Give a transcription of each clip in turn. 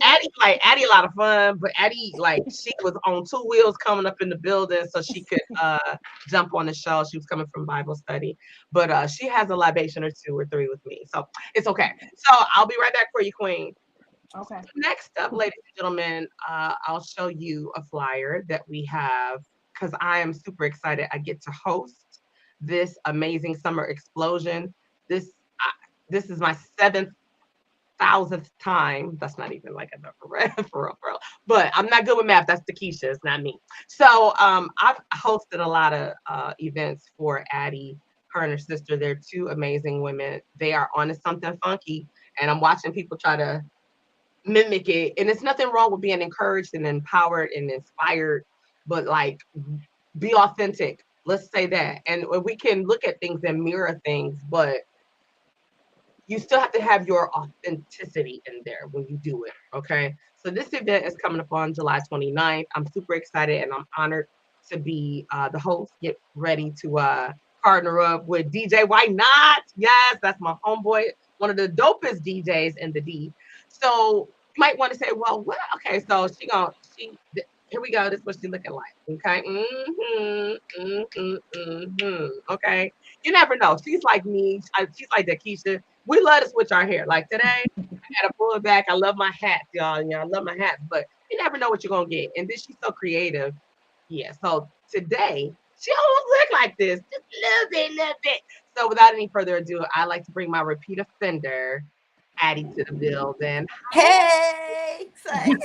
Addie a lot of fun, but Addie she was on two wheels coming up in the building so she could jump on the show. She was coming from Bible study, but she has a libation or two or three with me, so it's okay. So I'll be right back for you, Queen. Okay. Next up, ladies and gentlemen, I'll show you a flyer that we have because I am super excited. I get to host this amazing summer explosion. This this is my 7,000th time. That's not even like a number, right? For real. But I'm not good with math. That's Takesha. It's not me. So I've hosted a lot of events for Addie, her and her sister. They're two amazing women. They are on to something funky, and I'm watching people try to mimic it. And it's nothing wrong with being encouraged and empowered and inspired, but be authentic. Let's say that. And we can look at things and mirror things, but you still have to have your authenticity in there when you do it. Okay. So this event is coming up on July 29th. I'm super excited and I'm honored to be the host. Get ready to partner up with DJ Why Not? Yes, that's my homeboy, one of the dopest DJs in the D. So you might want to say, well, what? Okay, so here we go. This is what she's looking like. Okay. Okay. You never know. She's like me. She's like Keisha. We love to switch our hair. Like today, I had to pull it back. I love my hats, y'all. You know, I love my hats, but you never know what you're gonna get. And then she's so creative. Yeah. So today, she almost look like this, just a little bit. So without any further ado, I like to bring my repeat offender, Addie, to the building. Hey, say.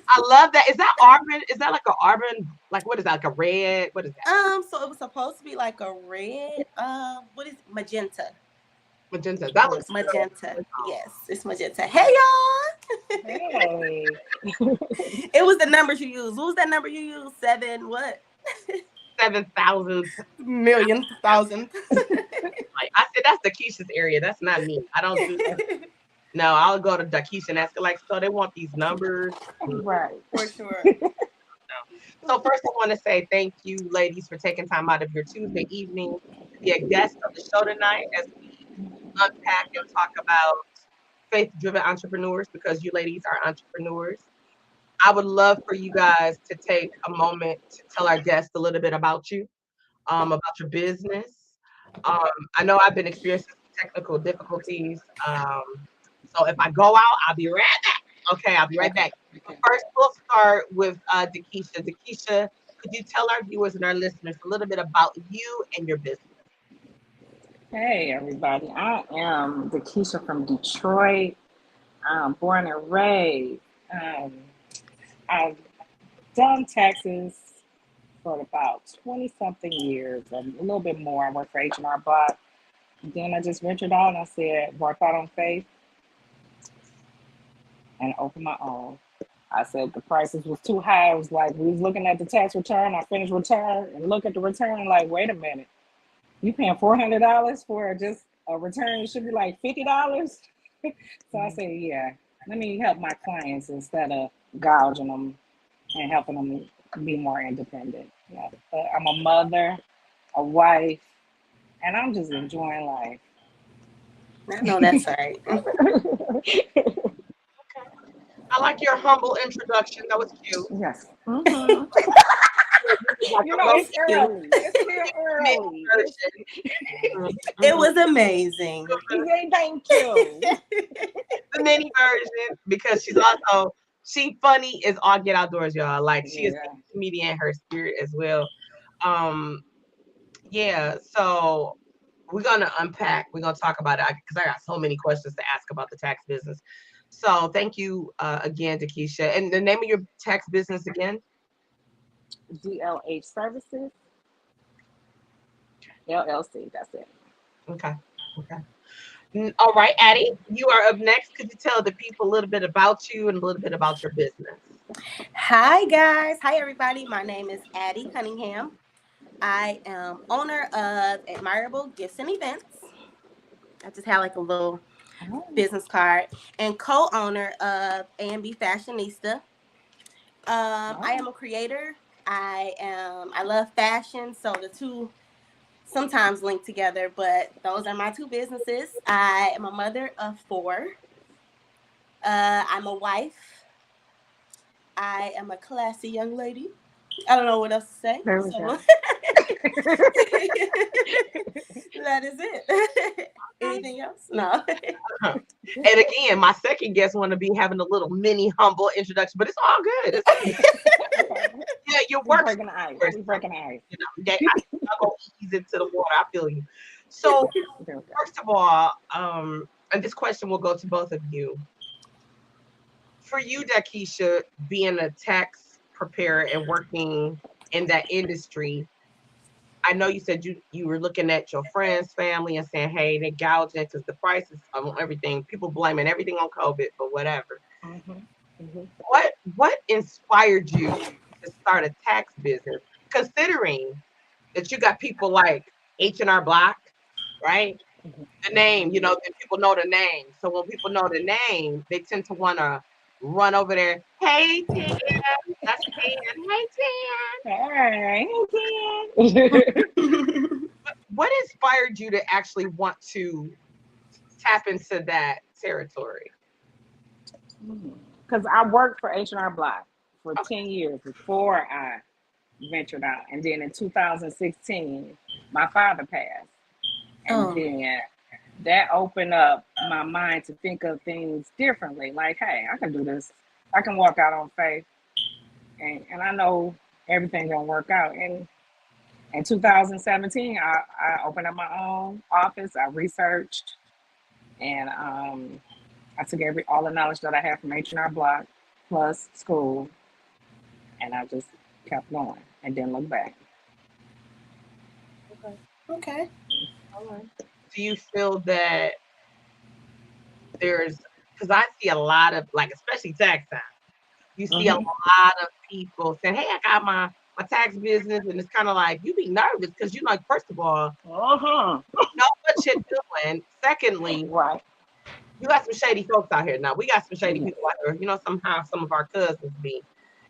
I love that. Is that Arbin? Is that like a Arbin? Like what is that? Like a red? What is that? So it was supposed to be like a red. What is it? Magenta? Magenta. That looks magenta. Good. Yes, it's magenta. Hey y'all. Hey. It was the numbers you used. What was that number you used? 7 what? 7,000 million thousand. Like I said, that's Keisha's area. That's not me. I don't do that. No, I'll go to Keisha and ask her, like, so they want these numbers. Right. For sure. So first I want to say thank you, ladies, for taking time out of your Tuesday evening to be a guest of the show tonight as we unpack and talk about faith-driven entrepreneurs, because you ladies are entrepreneurs. I would love for you guys to take a moment to tell our guests a little bit about you, about your business. I know I've been experiencing technical difficulties. So if I go out, I'll be right back. Okay, I'll be right back. But first, we'll start with Takesha. Takesha, could you tell our viewers and our listeners a little bit about you and your business? Hey, everybody. I am Takesha from Detroit. I'm born and raised. I've done taxes for about 20-something years, a little bit more. I worked for H&R Block. Then I just ventured out and I said, work out on faith and open my own. I said the prices was too high. I was like, we was looking at the tax return, I finished return, and look at the return like, wait a minute. You paying $400 for just a return? It should be like $50. So I said, yeah, let me help my clients instead of gouging them and helping them be more independent. Yeah. I'm a mother, a wife, and I'm just enjoying life. I know that's right. Okay. I like your humble introduction. That was cute. Yes. Mm-hmm. You know, it's early. It's still early. It was amazing. Thank you. The mini version, because she funny as all get outdoors, y'all. Like she is a comedian in her spirit as well. Yeah, so we're gonna unpack. We're gonna talk about it because I got so many questions to ask about the tax business. So thank you again, Takesha. And the name of your tax business again? DLH Services, LLC. That's it. Okay. All right, Addie, you are up next. Could you tell the people a little bit about you and a little bit about your business? Hi, guys. Hi, everybody. My name is Addie Cunningham. I am owner of Admirable Gifts and Events. I just have like a little business card, and co-owner of A&B Fashionista. I am a creator. I love fashion, so the two sometimes link together, but those are my two businesses. I am a mother of 4. I'm a wife. I am a classy young lady. I don't know what else to say. There we So- go. that is it. Anything else? No. And again, my second guest want to be having a little mini humble introduction, but it's all good. Yeah, your We're work. breaking the ice. We're breaking the ice. You know, I go ease into the water. I feel you. So There we go. first of all, and this question will go to both of you. For you, Dakisha, being a tax preparer and working in that industry, I know you said you were looking at your friends' family and saying, hey, they're gouging because the prices on everything, people blaming everything on COVID, but whatever. What inspired you to start a tax business, considering that you got people like H&R Block, right? The name, you know, that people know the name. So when people know the name, they tend to want to run over there. Hey, Tim. That's Tim. Hey, Tim. Hey, What inspired you to actually want to tap into that territory? because I worked for H&R Block for 10 years before I ventured out. And then in 2016, my father passed. And then that opened up my mind to think of things differently. Like, hey, I can do this. I can walk out on faith. And I know everything's going to work out. And in 2017, I opened up my own office. I researched. And I took all the knowledge that I had from H&R Block plus school, and I just kept going and didn't look back. Okay. All right. Do you feel that there's, because I see a lot of, like, especially tax time, you see a lot of people saying, hey, I got my tax business, and it's kind of like, you be nervous because you like, first of all, you know what you're doing. Secondly, Right. you got some shady folks out here now. We got some shady people out here. You know, somehow some of our cousins be.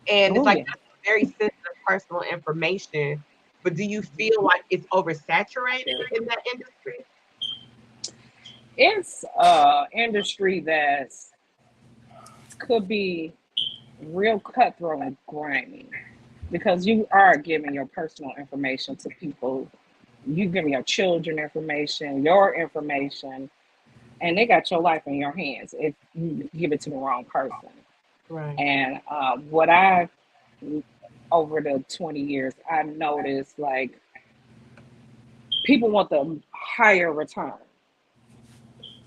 And it's like that's very sensitive personal information. But do you feel like it's oversaturated in that industry? It's industry that could be real cutthroat and grimy because you are giving your personal information to people. You giving your children information, your information. And they got your life in your hands if you give it to the wrong person. Right. And what I, over the 20 years, I noticed like people want the higher return.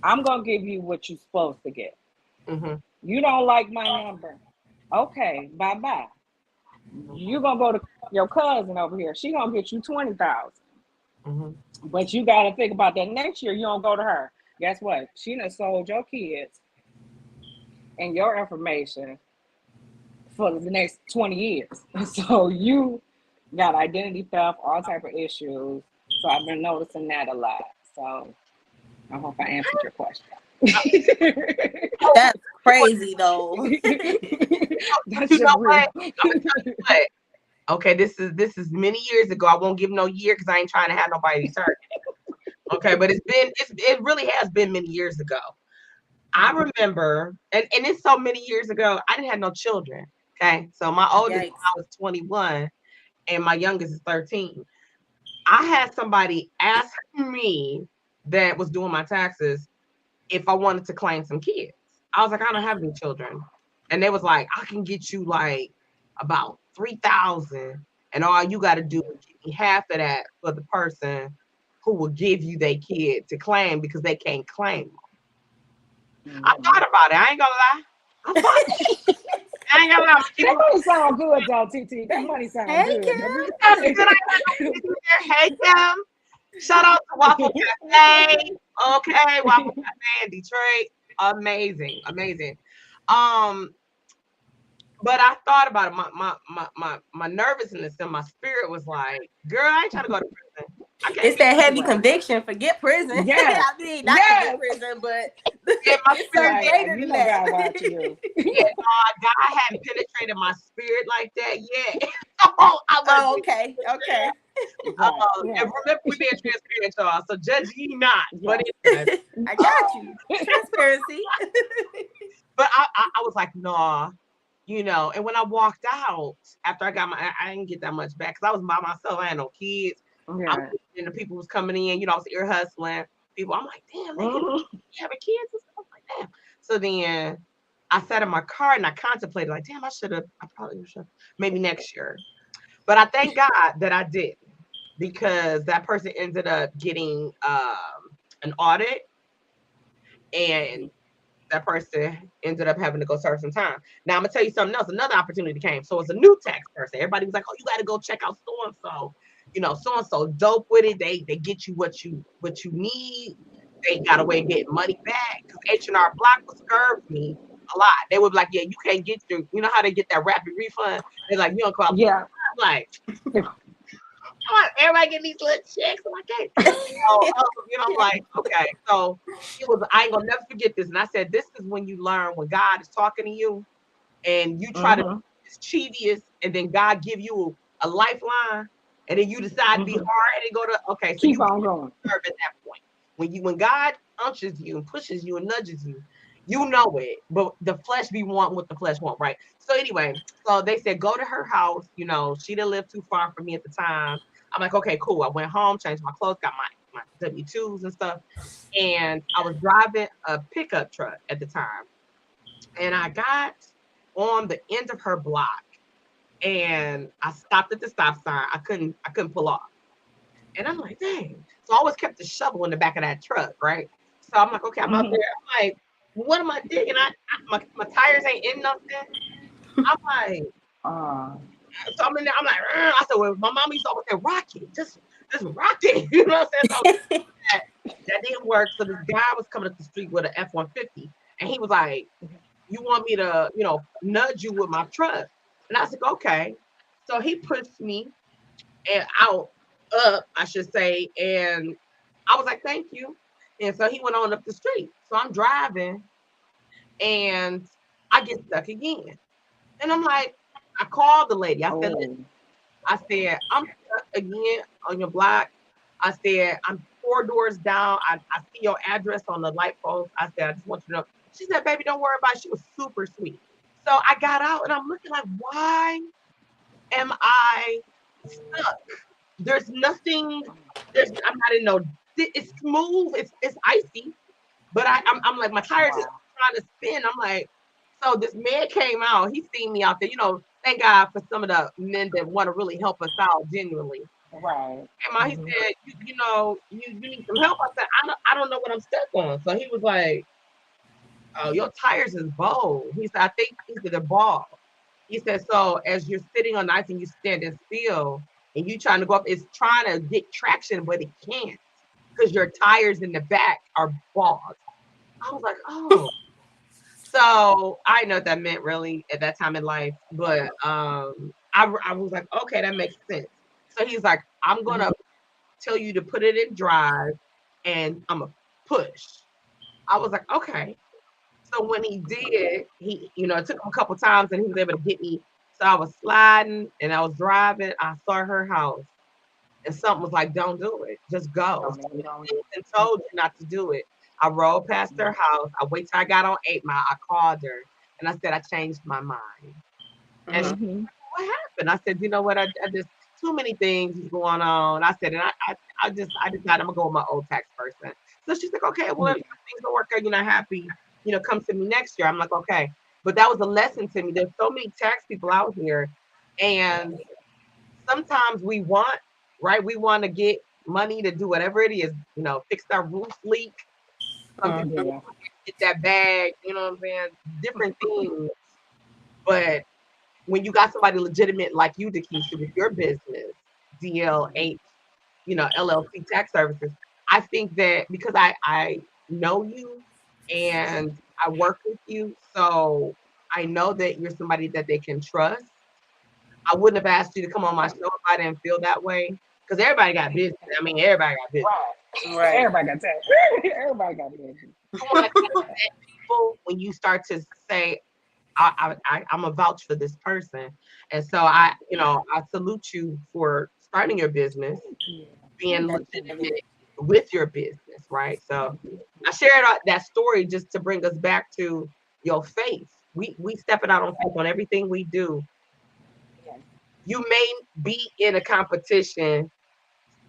I'm going to give you what you're supposed to get. You don't like my number. Okay, bye-bye. You're going to go to your cousin over here. She going to get you $20,000. But you got to think about that next year. You don't go to her. Guess what? She done sold your kids and your information for the next 20 years. So you got identity theft, all type of issues. So I've been noticing that a lot. So I hope I answered your question. That's crazy though. That's You know just real. what? I'm gonna tell you what. Okay, this is many years ago. I won't give no year because I ain't trying to have nobody turn. Okay, but it really has been many years ago. I remember, and it's so many years ago, I didn't have no children. Okay, so my oldest I was 21 and my youngest is 13. I had somebody ask me that was doing my taxes if I wanted to claim some kids. I was like, I don't have any children. And they was like, I can get you like about 3,000 and all you got to do is give me half of that for the person who will give you their kid to claim because they can't claim them. I thought about it. I ain't gonna lie. I ain't gonna lie. That money sound good, though, TT. That money sound good. Hey, Kim. Shout out to Waffle Cafe. Okay, Waffle Cafe in Detroit. Amazing, amazing. But I thought about it. My nervousness and my spirit was like, girl, I ain't trying to go to prison. It's that heavy conviction. Forget prison. Yeah. I mean, not forget prison, but my it's spirit greater than that. God hadn't penetrated my spirit like that yet. Okay. And remember, we being transparent, y'all. So judge ye not. But I got you. Transparency. But I was like, nah, and when I walked out after I got I didn't get that much back because I was by myself. I had no kids. Yeah. And the people was coming in, I was ear hustling people. I'm like, damn, they having kids and stuff like that. So then I sat in my car and I contemplated, like, damn, I probably should, maybe next year. But I thank God that I didn't, because that person ended up getting an audit, and that person ended up having to go serve some time. Now I'm gonna tell you something else. Another opportunity came. So it's a new tax person. Everybody was like, "Oh, you got to go check out so and so." So and so dope with it. They get you what you need. They got a way of getting money back. Because H&R Block would serve me a lot. They would be like, "Yeah, you can't get your. You know how they get that rapid refund? They're like, you don't call." Yeah. I'm like, come on, everybody getting these little checks. I'm like, hey. I'm like, okay. So I ain't gonna never forget this. And I said, this is when you learn when God is talking to you and you try to be mischievous, and then God give you a lifeline, and then you decide to be hard and go to, okay, so keep on going. At that point. When God unctions you and pushes you and nudges you, you know it, but the flesh be wanting what the flesh want, right? So anyway, so they said, go to her house. She didn't live too far from me at the time. I'm like, okay, cool. I went home, changed my clothes, got my W-2s and stuff. And I was driving a pickup truck at the time. And I got on the end of her block and I stopped at the stop sign. I couldn't pull off. And I'm like, dang. So I always kept the shovel in the back of that truck, right? So I'm like, okay, I'm out there. I'm like, what am I digging? My tires ain't in nothing. I'm like, so I'm in there. I'm like, I said, well, my mom used to always say, rock it, just rock it. You know what I'm saying? So that didn't work. So this guy was coming up the street with an F-150, and he was like, you want me to, nudge you with my truck? And I was like, okay. So he pushed me and up, I should say, and I was like, thank you. And so he went on up the street. So I'm driving and I get stuck again. And I'm like, I called the lady. I said, I'm stuck again on your block. I said, I'm 4 doors down. I see your address on the light post. I said, I just want you to know. She said, baby, don't worry about it. She was super sweet. So I got out and I'm looking like, why am I stuck? There's nothing. I'm not in no. It's smooth. It's icy, but I'm like, my tires is trying to spin. I'm like, so this man came out. He seen me out there. Thank God for some of the men that want to really help us out genuinely. Right. And he said, you need some help. I said, I don't know what I'm stuck on. So he was like, oh, your tires is bald. He said, I think they're bald. He said, so as you're sitting on ice and you standing still and you trying to go up, it's trying to get traction, but it can't because your tires in the back are bald. I was like, oh. So I know what that meant really at that time in life, but I was like, okay, that makes sense. So he's like, I'm gonna tell you to put it in drive, and I'm gonna push. I was like, okay. So when he did, it took him a couple times, and he was able to get me. So I was sliding, and I was driving. I saw her house, and something was like, don't do it, just go. And told you not to do it. I rolled past her house. I wait till I got on 8 Mile. I called her and I said, I changed my mind. And she said, what happened? I said, you know what? I just, too many things is going on. I said, and I decided I'm gonna go with my old tax person. So she's like, okay, well, if things don't work out, you're not happy, come to me next year. I'm like, okay. But that was a lesson to me. There's so many tax people out here. And sometimes we want to get money to do whatever it is, fix our roof leak. Get that bag, you know what I'm saying? Different things. But when you got somebody legitimate like you, Dakisha, with your business, DL8, LLC Tax Services, I think that because I know you and I work with you, so I know that you're somebody that they can trust. I wouldn't have asked you to come on my show if I didn't feel that way. Because everybody got business. I mean, everybody got business. Right. Everybody got tax. Everybody got business. People, when you start to say, I'm a vouch for this person. And so I salute you for starting your business, being legitimate with your business, right? So I shared that story just to bring us back to your faith. We step it out on faith on everything we do. Yes. You may be in a competition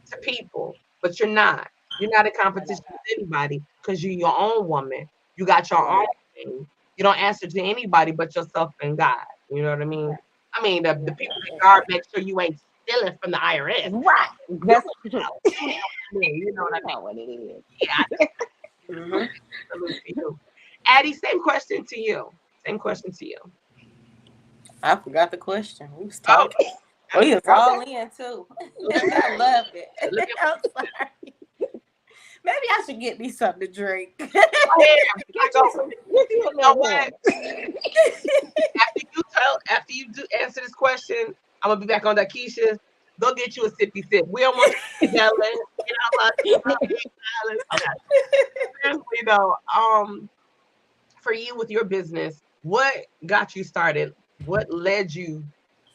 to people, but you're not. You're not in competition with anybody because you're your own woman. You got your own Right. thing. You don't answer to anybody but yourself and God. You know what I mean? Right. I mean, the Yeah. people that guard make sure you ain't stealing from the IRS. Right. That's true. You know what I mean? Know what it is. Yeah, Mhm. salute to you. Addie, same question to you. Same question to you. I forgot the question. We was Oh, talking. We was all in too. I loved it. Look I'm sorry. Maybe I should get me something to drink. Go ahead. I go. Get you a You know little what? After you do answer this question, I'm gonna be back on that Keisha. Go get you a sippy sip. We don't want you to yell it. You know, okay. Seriously though, for you with your business, what got you started? What led you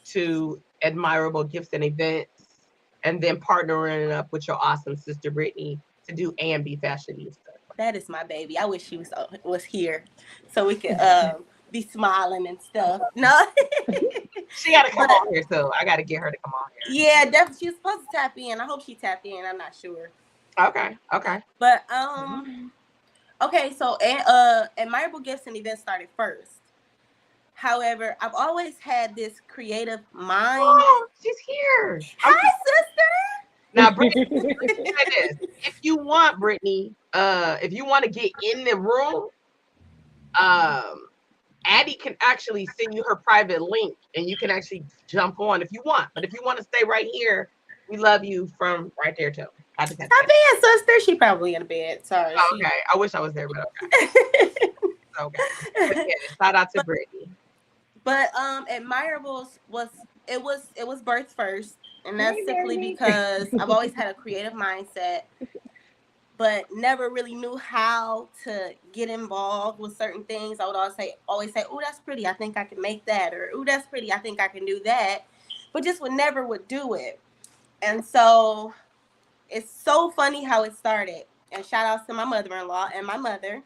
to Admirable Gifts and Events, and then partnering up with your awesome sister Brittany to do A&B Fashionista? That is my baby. I wish she was here so we could be smiling and stuff. No. She got to come on here too. I got to get her to come on here. Yeah, definitely. She was supposed to tap in. I hope she tapped in. I'm not sure. Okay. But okay, so Admirable Gifts and Events started first. However, I've always had this creative mind. Oh, she's here. Hi, sister. Now, Brittany, say this. If you want, Brittany, if you want to get in the room, Addie can actually send you her private link and you can actually jump on if you want. But if you want to stay right here, we love you from right there too. Stop being sister. She probably in bed. Sorry. Oh, okay. I wish I was there, but okay. Okay. But yeah, shout out to Brittany. But Admirables was birthed first, and that's simply because I've always had a creative mindset, but never really knew how to get involved with certain things. I would always say, "Oh, that's pretty. I think I can make that," or "Oh, that's pretty. I think I can do that," but just never would do it. And so it's so funny how it started. And shout outs to my mother-in-law and my mother.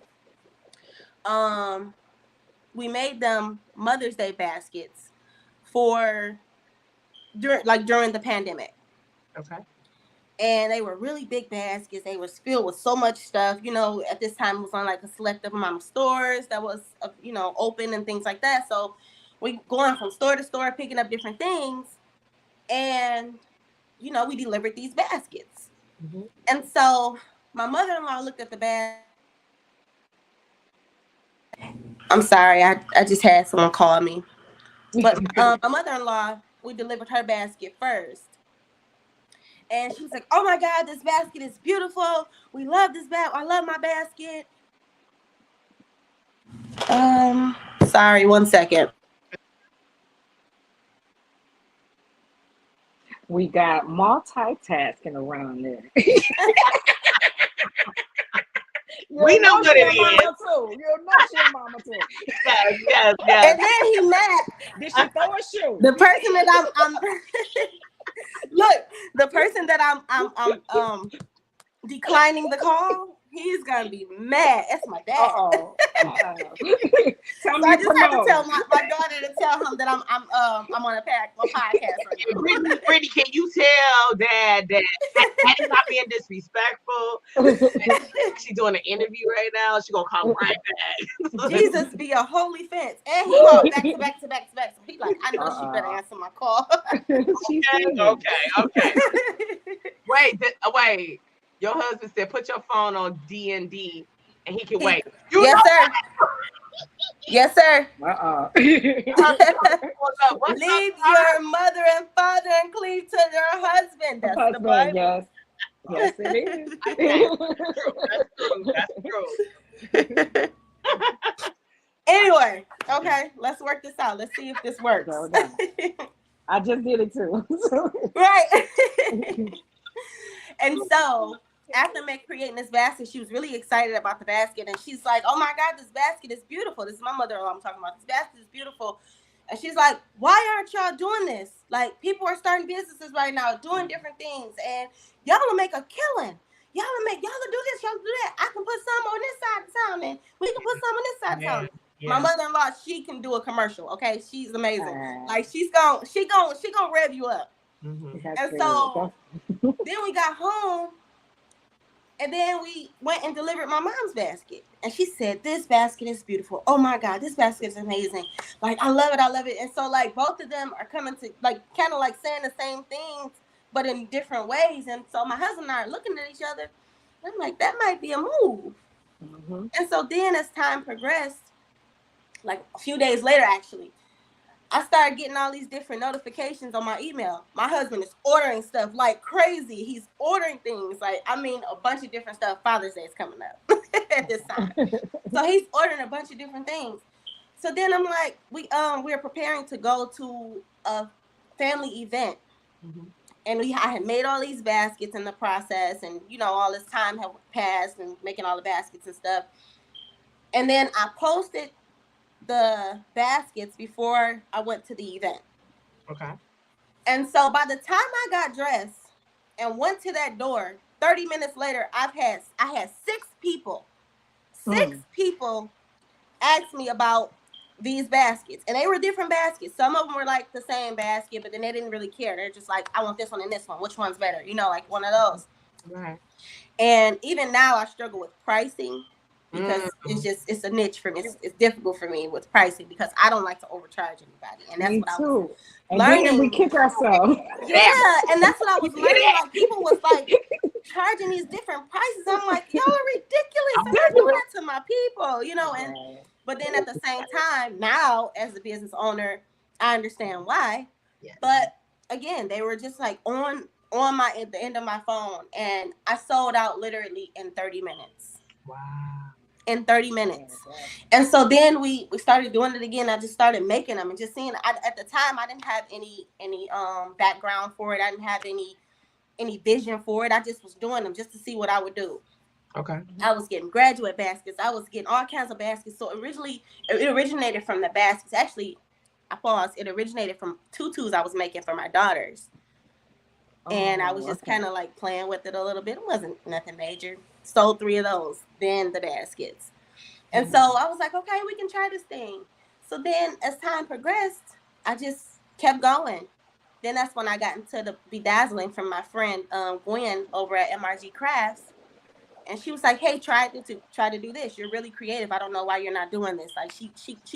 We made them Mother's Day baskets during the pandemic. Okay. And they were really big baskets. They were filled with so much stuff. You know, at this time it was on like a selective amount of stores that was, open and things like that. So we going from store to store, picking up different things. And, we delivered these baskets. Mm-hmm. And so my mother-in-law looked at the bag. I'm sorry, I just had someone call me. But my mother-in-law, we delivered her basket first. And she was like, "Oh my God, this basket is beautiful. We love this bag. I love my basket." Sorry, 1 second. We got multitasking around there. We know what it is. You know your mama too. Yes. And then he mad. Did she throw a shoe? The person that I'm look, the person that I'm declining the call, he's gonna be mad. That's my dad. Uh-oh. So I just had to tell my daughter to tell him that I'm on a podcast right now. Brittany, can you tell Dad that Addie's not being disrespectful? She's doing an interview right now. She's gonna come right back. Jesus be a holy fence. And he called back to back. So he like, I know she better answer my call. Okay. Wait. Your husband said put your phone on D&D and he can wait. Yes, sir. Yes, sir. Leave Leave your mother and father and cleave to your husband. That's the Bible. Yes, it is. That's true. Anyway, okay, let's work this out. Let's see if this works. I just did it too. Right. And so after creating this basket, she was really excited about the basket. And she's like, "Oh my God, this basket is beautiful." This is my mother-in-law I'm talking about. This basket is beautiful. And she's like, "Why aren't y'all doing this? Like, people are starting businesses right now, doing different things. And y'all will make a killing. Y'all will do this, y'all will do that. I can put some on this side of town and we can put some on this side of town." My mother-in-law, she can do a commercial. Okay, she's amazing. Like she gonna rev you up. Mm-hmm. And so then we got home, and then we went and delivered my mom's basket. And she said, "This basket is beautiful. Oh my God, this basket is amazing. Like I love it, I love it." And so like both of them are coming to like kind of like saying the same things, but in different ways. And so my husband and I are looking at each other. And I'm like, that might be a move. Mm-hmm. And so then as time progressed, like a few days later, actually, I started getting all these different notifications on my email. My husband is ordering stuff like crazy. He's ordering things like, I mean, a bunch of different stuff. Father's Day is coming up at this time. So he's ordering a bunch of different things. So then I'm like, we're preparing to go to a family event. Mm-hmm. And I had made all these baskets in the process, and all this time had passed and making all the baskets and stuff. And then I posted the baskets before I went to the event. Okay. And so by the time I got dressed and went to that door, 30 minutes later, I had 6 people ask me about these baskets, and they were different baskets. Some of them were like the same basket, but then they didn't really care. They're just like, I want this one and this one. Which one's better? Like one of those. Right. And even now I struggle with pricing because it's a niche for me. It's difficult for me with pricing because I don't like to overcharge anybody. And that's me what too. I was and learning. Then we kick ourselves. Yeah, and that's what I was learning. Like people was like charging these different prices. I'm like, y'all are ridiculous. I'm not doing that to my people, and but then at the same time, now as a business owner, I understand why. Yes. But again, they were just like on at the end of my phone, and I sold out literally in 30 minutes. Wow. In 30 minutes. And so then we started doing it again. I just started making them and just seeing. At the time, I didn't have any background for it. I didn't have any vision for it. I just was doing them just to see what I would do. Okay. I was getting graduate baskets. I was getting all kinds of baskets. So originally, it originated from the baskets. Actually, I paused. It originated from tutus I was making for my daughters. And I was just kind of like playing with it a little bit. It wasn't nothing major. Sold 3 of those, then the baskets. And so I was like, okay, we can try this thing. So then as time progressed, I just kept going. Then that's when I got into the bedazzling from my friend Gwen over at MRG Crafts. And she was like, hey, try to do this. You're really creative. I don't know why you're not doing this. Like she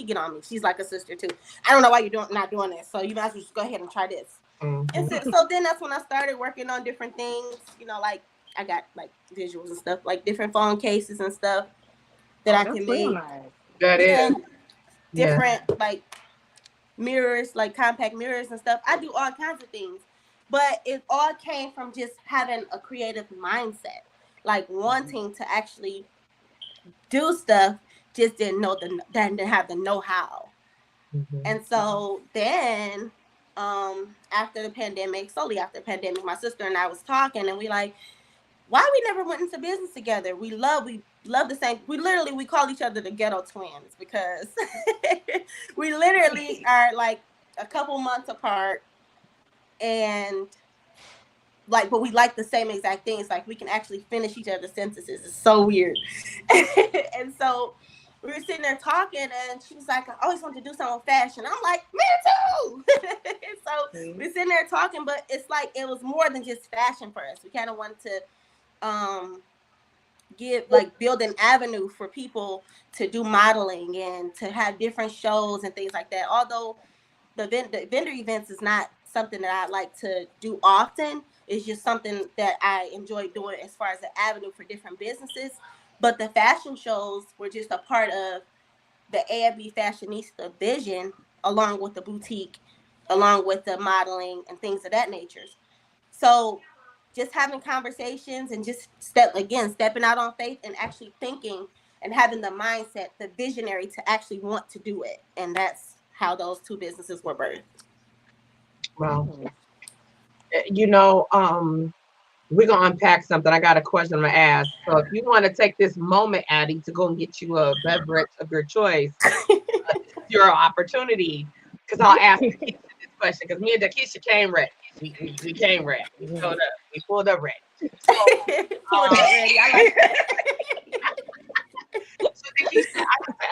get on me. She's like a sister too. I don't know why you're not doing this. So you might as well just go ahead and try this. Mm-hmm. And so then that's when I started working on different things, like I got like visuals and stuff, like different phone cases and stuff that I can make. Nice. That is. Different like mirrors, like compact mirrors and stuff. I do all kinds of things, but it all came from just having a creative mindset, like wanting to actually do stuff, just didn't have the know-how. Mm-hmm. And so then after the pandemic, my sister and I was talking, and we like, why we never went into business together? We love the same. We call each other the ghetto twins because we literally are like a couple months apart, and like, but we like the same exact things. Like we can actually finish each other's sentences. It's so weird. And so we were sitting there talking, and she was like, I always wanted to do something with fashion. I'm like, me too. So we're sitting there talking, but it's like it was more than just fashion for us. We kind of wanted to build an avenue for people to do modeling and to have different shows and things like that. Although the vendor events is not something that I like to do often. It's just something that I enjoy doing as far as an avenue for different businesses. But the fashion shows were just a part of the AFB Fashionista vision, along with the boutique, along with the modeling and things of that nature. So just having conversations and just stepping out on faith and actually thinking and having the mindset, the visionary to actually want to do it. And that's how those 2 businesses were birthed. Well, we're going to unpack something. I got a question I'm going to ask. So if you want to take this moment, Addie, to go and get you a beverage of your choice, your opportunity, because I'll ask Dakisha this question, because me and Dakisha came ready. We came ready. We pulled up. We pulled up ready. So, I like that. So Nikki, I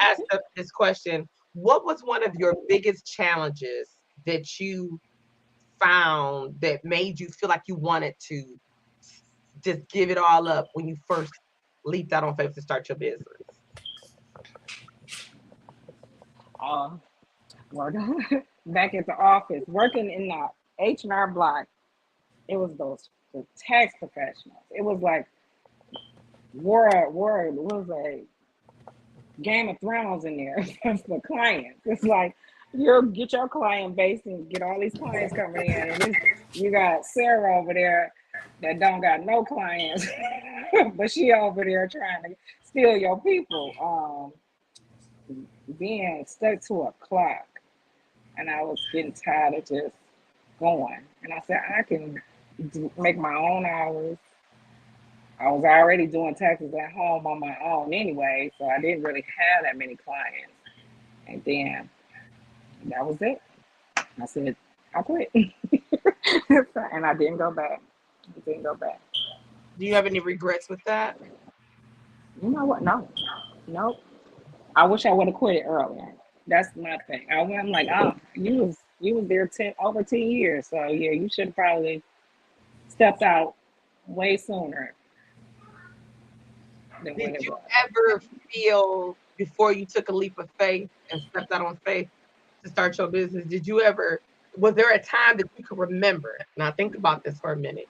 have to ask this question. What was one of your biggest challenges that you found that made you feel like you wanted to just give it all up when you first leaped out on faith to start your business? Working back at the office, working in the H&R Block. It was the tax professionals. It was like it was a Game of Thrones in there for clients. It's like you get your client base and get all these clients coming in, and you got Sarah over there that don't got no clients, but she over there trying to steal your people. Being stuck to a clock, and I was getting tired of just going. And I said I can make my own hours. I was already doing taxes at home on my own anyway, so I didn't really have that many clients. And then that was it. I said, I quit. And I didn't go back. Do you have any regrets with that? You know what? No. Nope. I wish I would have quit it earlier. That's my thing. I'm like, oh, you was there over 10 years. So yeah, you should have probably stepped out way sooner. Did you ever feel before you took a leap of faith and stepped out on faith to start your business? Was there a time that you could remember? Now think about this for a minute.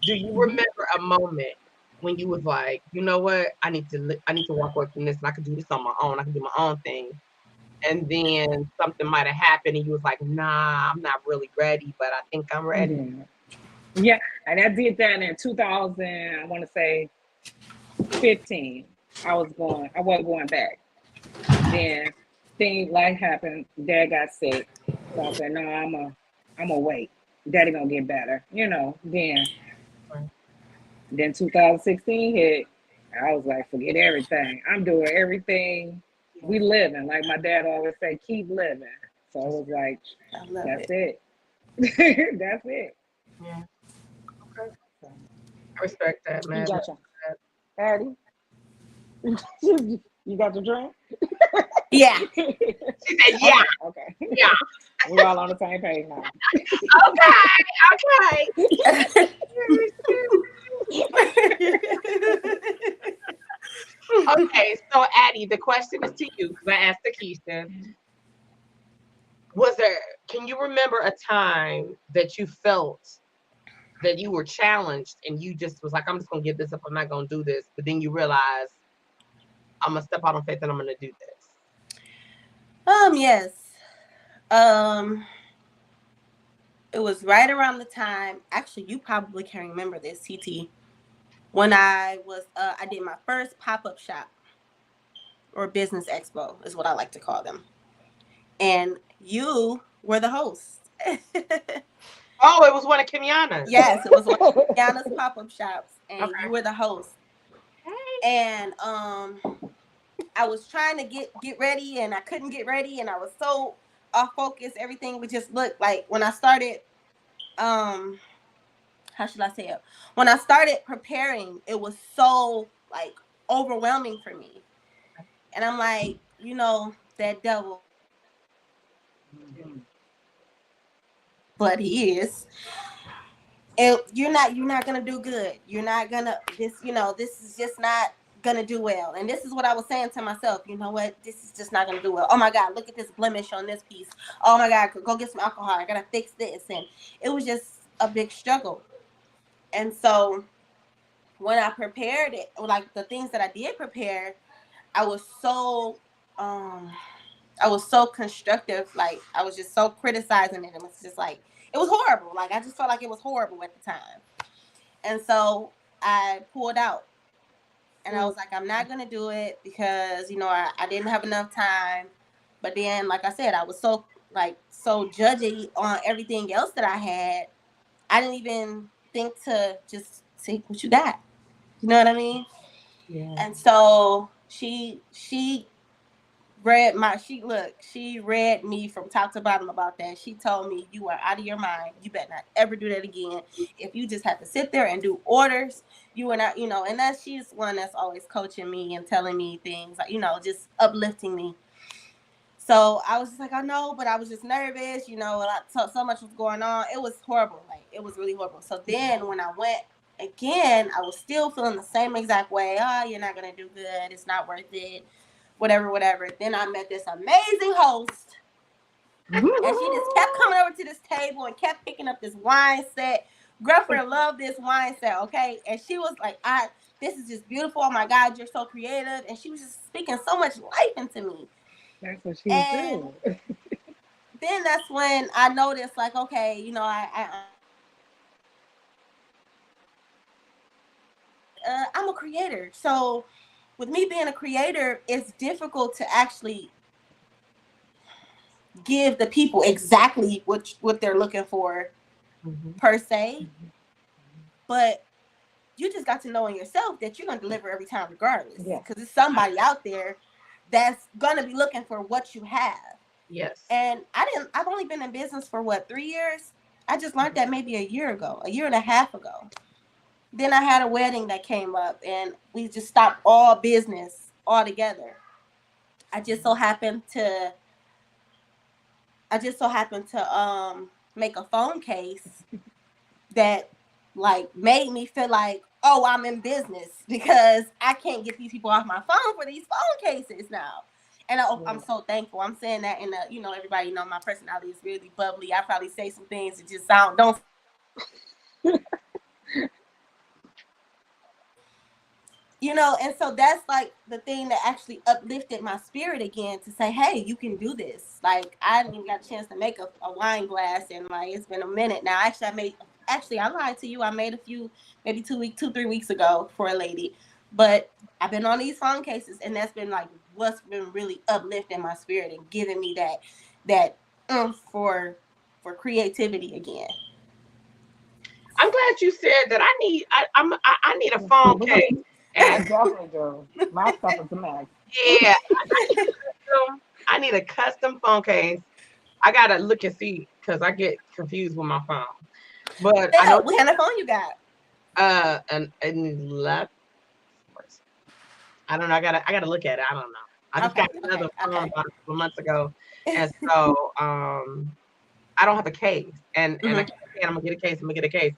Do you remember a moment when you was like, you know what, I need to walk away from this and I can do this on my own. I can do my own thing. And then something might have happened and you was like, nah, I'm not really ready, but I think I'm ready. Mm-hmm. Yeah, and I did that in 2000, I want to say 15. I wasn't going back. Then things like happened. Dad got sick, so I said, "No, I'm gonna wait. Daddy gonna get better." Then 2016 hit. I was like, "Forget everything. I'm doing everything. We living." Like my dad always say, "Keep living." So it was like, "That's it. That's it." Yeah. Okay. I respect that, man. You got your Addie? You got your drink? Yeah. She said, yeah. Okay. Yeah. We're all on the same page now. Okay. Okay, so Addie, the question is to you because I asked Takesha. Can you remember a time that you felt that you were challenged and you just was like, I'm just gonna give this up, I'm not gonna do this, but then you realize I'm gonna step out on faith and I'm gonna do this? Yes. It was right around the time, actually you probably can remember this, TT, when I did my first pop-up shop, or business expo is what I like to call them. And you were the host. Oh, it was one of Kenyatta's. Yes, it was one of Kenyatta's pop-up shops, and you were the host. And I was trying to get ready, and I couldn't get ready, and I was so off focus. Everything would just look like when I started. How should I say it? When I started preparing, it was so like overwhelming for me, and I'm like, that devil. But he is. And you're not gonna do good. You're not gonna this is just not gonna do well. And this is what I was saying to myself. You know what? This is just not gonna do well. Oh my God, look at this blemish on this piece. Oh my God, go get some alcohol. I gotta fix this. And it was just a big struggle. And so when I prepared it, like the things that I did prepare, I was so constructive. Like I was just so criticizing it. It was just like, it was horrible. Like I just felt like it was horrible at the time. And so I pulled out. And I was like, I'm not going to do it because, I didn't have enough time. But then, like I said, I was so judgy on everything else that I had. I didn't even think to just take what you got. You know what I mean? Yeah. And so she she read me from top to bottom about that. She told me, you are out of your mind. You better not ever do that again. If you just have to sit there and do orders, you are not, and that she's one that's always coaching me and telling me things, like, just uplifting me. So I was just like, I know, but I was just nervous, so much was going on. It was horrible. Like, it was really horrible. So then when I went again, I was still feeling the same exact way. Oh, you're not going to do good. It's not worth it. Whatever. Then I met this amazing host. And she just kept coming over to this table and kept picking up this wine set. Girlfriend loved this wine set, okay? And she was like, this is just beautiful. Oh my God, you're so creative. And she was just speaking so much life into me. That's what she was doing. Then that's when I noticed, like, okay, I'm a creator. So with me being a creator, it's difficult to actually give the people exactly what they're looking for, per se. But you just got to know in yourself that you're going to deliver every time regardless. Because there's somebody out there that's going to be looking for what you have. Yes. And I've only been in business for 3 years? I just learned that maybe a year and a half ago. Then I had a wedding that came up and we just stopped all business altogether. I just so happened to make a phone case that like made me feel like, oh, I'm in business because I can't get these people off my phone for these phone cases now. And I'm so thankful. I'm saying that in everybody know my personality is really bubbly. I probably say some things that just don't. And so that's like the thing that actually uplifted my spirit again to say, hey, you can do this. Like, I didn't even got a chance to make a wine glass, and like it's been a minute now. Actually, I lied to you. I made a few, maybe 2-3 weeks ago for a lady, but I've been on these phone cases, and that's been like what's been really uplifting my spirit and giving me that for creativity again. I'm glad you said that. I need a phone case. I definitely do. My stuff is a mess. Yeah, I need a custom phone case. I gotta look and see because I get confused with my phone. But I know what kind of phone you got? An 11. I don't know. I gotta look at it. I don't know. I just got another phone about a couple of months ago, and so I don't have a case, and I'm gonna get a case. I'm gonna get a case.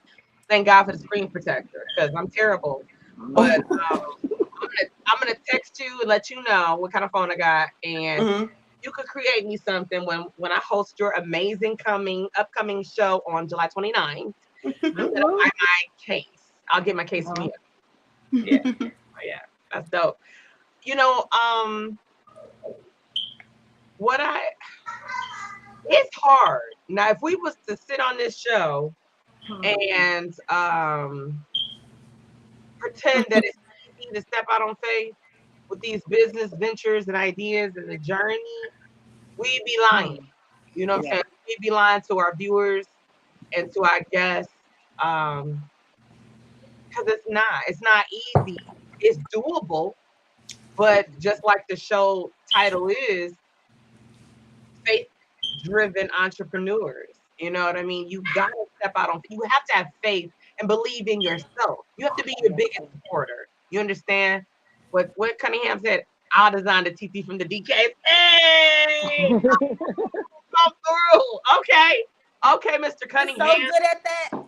Thank God for the screen protector because I'm terrible. But I'm gonna text you and let you know what kind of phone I got, and you could create me something when I host your amazing upcoming show on July 29th. I'm gonna buy my case. I'll get my case from you. Yeah, that's dope. It's hard. Now, if we was to sit on this show and pretend that it's easy to step out on faith with these business ventures and ideas and the journey, we'd be lying. You know what I'm saying? We'd be lying to our viewers and to our guests. Because it's not easy. It's doable. But just like the show title is, faith-driven entrepreneurs. You know what I mean? You got to step out on. You have to have faith and believe in yourself. You have to be your biggest supporter. You understand? What Cunningham said, I'll design the TT from the DKs. Hey! Come through. Okay, Mr. Cunningham. So good at that. I'm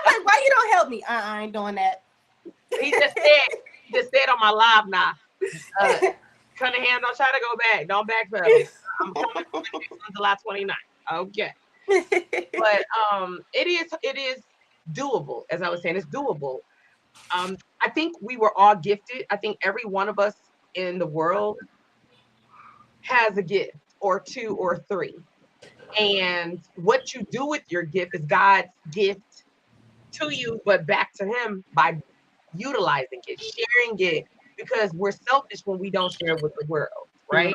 like, why you don't help me? I ain't doing that. He just said on my live now. Cunningham, don't try to go back. Don't backpedal. I'm coming on July 29th. Okay. But it is doable. As I was saying, it's doable. I think we were all gifted. I think every one of us in the world has a gift or two or three. And what you do with your gift is God's gift to you, but back to him by utilizing it, sharing it, because we're selfish when we don't share with the world, right?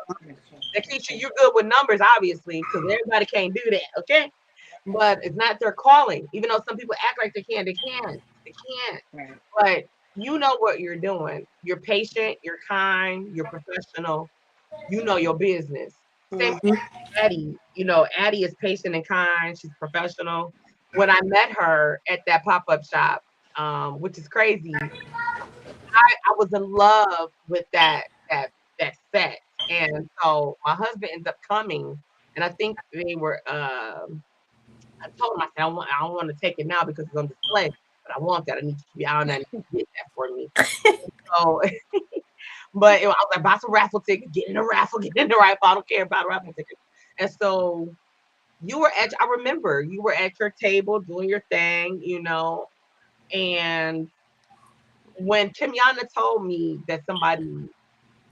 Lakeisha, you're good with numbers, obviously, because everybody can't do that, okay? But it's not their calling. Even though some people act like they can, they can't. Right. But you know what you're doing. You're patient, you're kind, you're professional, you know your business. Same thing Mhm. with Addie. You know, Addie is patient and kind. She's professional. When I met her at that pop-up shop, which is crazy, I was in love with that set. And so my husband ended up coming, and I think they were I told him, I said, I don't want to take it now because it's on display, but I want that. I need you to be out and I need you to get that for me. So, but I was like, buy some raffle tickets, get in the raffle, get in the raffle. I don't care about raffle tickets. And so I remember you were at your table doing your thing, and when Kimyana told me that somebody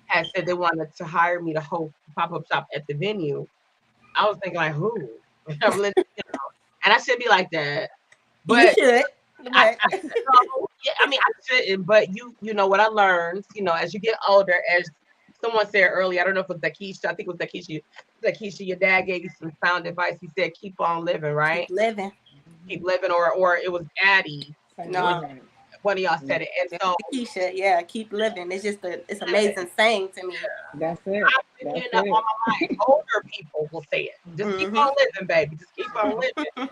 had said they wanted to hire me to host the pop-up shop at the venue, I was thinking like, who? And I shouldn't be like that. You But should. I, But I no, yeah, I mean I shouldn't, but you know what I learned, as you get older, as someone said earlier, I don't know if it was Dakisha, I think it was Dakisha, your dad gave you some sound advice. He said, keep on living, keep right? living. Keep living, or it was Addie. No, One of y'all said it. And so Keisha, yeah, keep living. It's just it's amazing saying to me. That's it. I've been That's hearing that it. all my life. Older people will say it. Just keep Hmm. on living, baby. Just keep on living.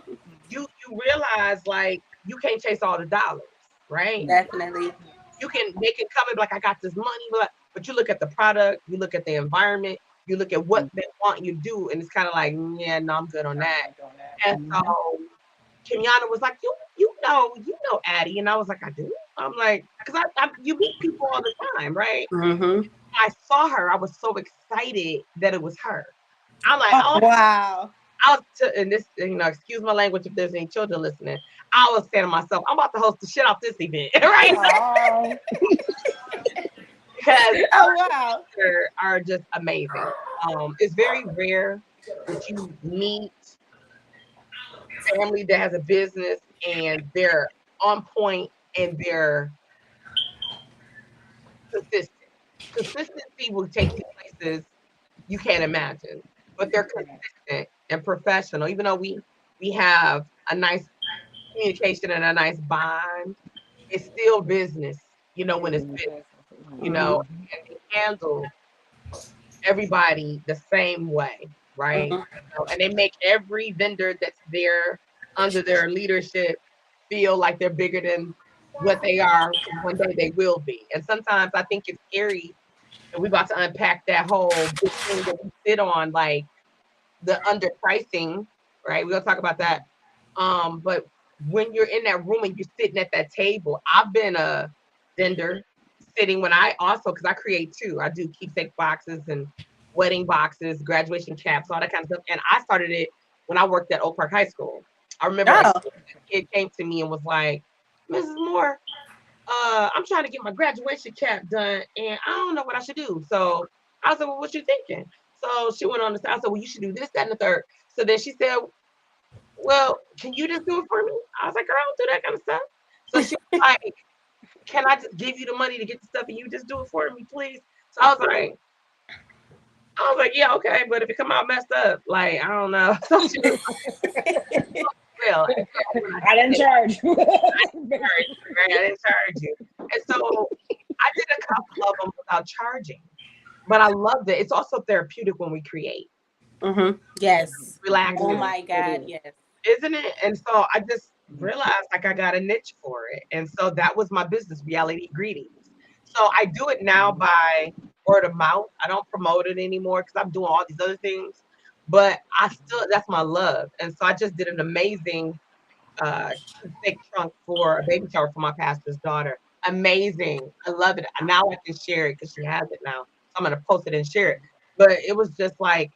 You realize like you can't chase all the dollars, right? Definitely. You can make it come and be like, I got this money, but you look at the product, you look at the environment, you look at what they want you to do, and it's kind of like, yeah, no, I'm good on that. And so Kimyana was like, you know Addie, and I was like, I do. I'm like, because you meet people all the time, right? Hmm. I saw her, I was so excited that it was her. I'm like, Oh, oh, wow. and this, excuse my language if there's any children listening. I was saying to myself, I'm about to host the shit off this event, right? Oh, Because Oh, wow. are just amazing. It's very rare that you meet family that has a business and they're on point and they're consistent. Consistency will take you places you can't imagine, but they're consistent and professional. Even though we have a nice communication and a nice bond, it's still business. When it's business, Hmm. and they handle everybody the same way, right? Hmm. And they make every vendor that's there under their leadership feel like they're bigger than what they are. One day they will be. And sometimes I think it's scary, and we're about to unpack that whole big thing that we sit on, like the underpricing, right? We're gonna talk about that. But when you're in that room and you're sitting at that table, I've been a vendor sitting when I also, because I create too. I do keepsake boxes and wedding boxes, graduation caps, all that kind of stuff. And I started it when I worked at Oak Park High School. I remember a Oh, kid came to me and was like, Mrs. Moore, I'm trying to get my graduation cap done and I don't know what I should do. So I said, well, what you thinking? So she went on to say, I said, well, you should do this, that, and the third. So then she said, well, can you just do it for me? I was like, girl, I don't do that kind of stuff. So she was like, can I just give you the money to get the stuff and you just do it for me, please? So I was like, yeah, okay, but if it come out messed up, like, I don't know. So she was like, well, I didn't charge you. I didn't charge you. And so I did a couple of them without charging, but I loved it. It's also therapeutic when we create, hmm. Yes. relaxing, Oh my God. Yes. isn't it? And so I just realized like I got a niche for it. And so that was my business, Reality Greetings. So I do it now by word of mouth. I don't promote it anymore because I'm doing all these other things. But that's my love. And so I just did an amazing keepsake trunk for a baby shower for my pastor's daughter. Amazing. I love it. Now I can share it because she has it now. So I'm gonna post it and share it. But it was just like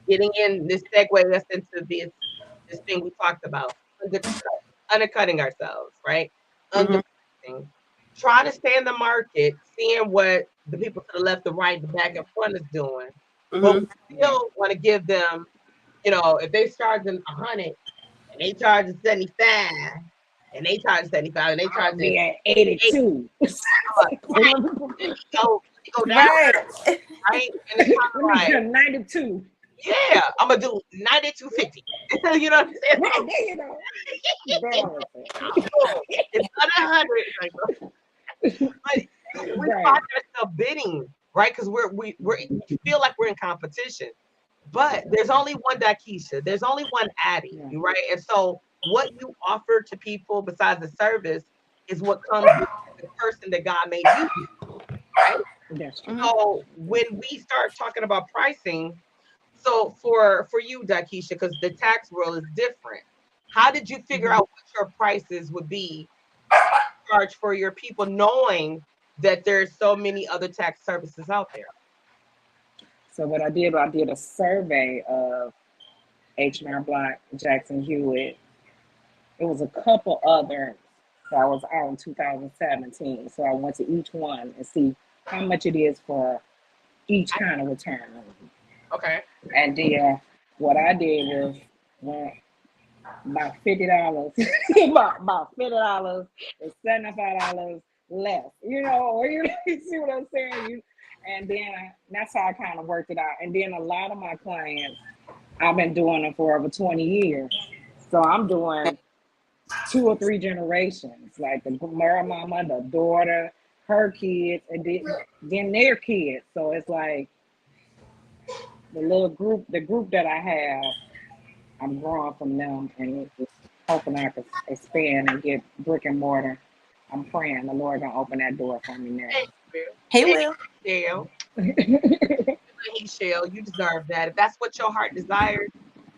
getting in this segue us into this thing we talked about, undercutting ourselves, right? Hmm. Underpricing, trying to stay in the market, seeing what the people to the left, the right, the back, and front is doing, but Hmm. we still want to give them, if they charging 100 and they charging 75, and they charge 75, and they I'll charge be it at 82. right, you go down, Right. right? And it's kind of like, 92. yeah, I'm gonna do 92.50. You know what I'm saying? Right there, you know. It's under 100. Like, but we Right. find ourselves bidding right? Because we feel like we're in competition, but there's only one Dakeisha, there's only one Addie, Yeah. right? And so what you offer to people besides the service is what comes with the person that God made you, right? That's true. So when we start talking about pricing, so for you, Dakeisha, because the tax world is different, how did you figure Mhm. out what your prices would be charged for your people, knowing that there's so many other tax services out there? So what I did a survey of H&R Block, Jackson Hewitt. It was a couple others that was out in 2017. So I went to each one and see how much it is for each kind of return. Okay. And then what I did was went about $50, about $50 and $75 less. You know, or you see what I'm saying? And then that's how I kind of worked it out. And then a lot of my clients, I've been doing them for over 20 years. So I'm doing 2 or 3 generations, like the mama, the daughter, her kids, and then their kids. So it's like the group that I have, I'm growing from them and just hoping I can expand and get brick and mortar. I'm praying the Lord gonna open that door for me now. Thank you. He will. Shell. He shall. You deserve that. If that's what your heart desires,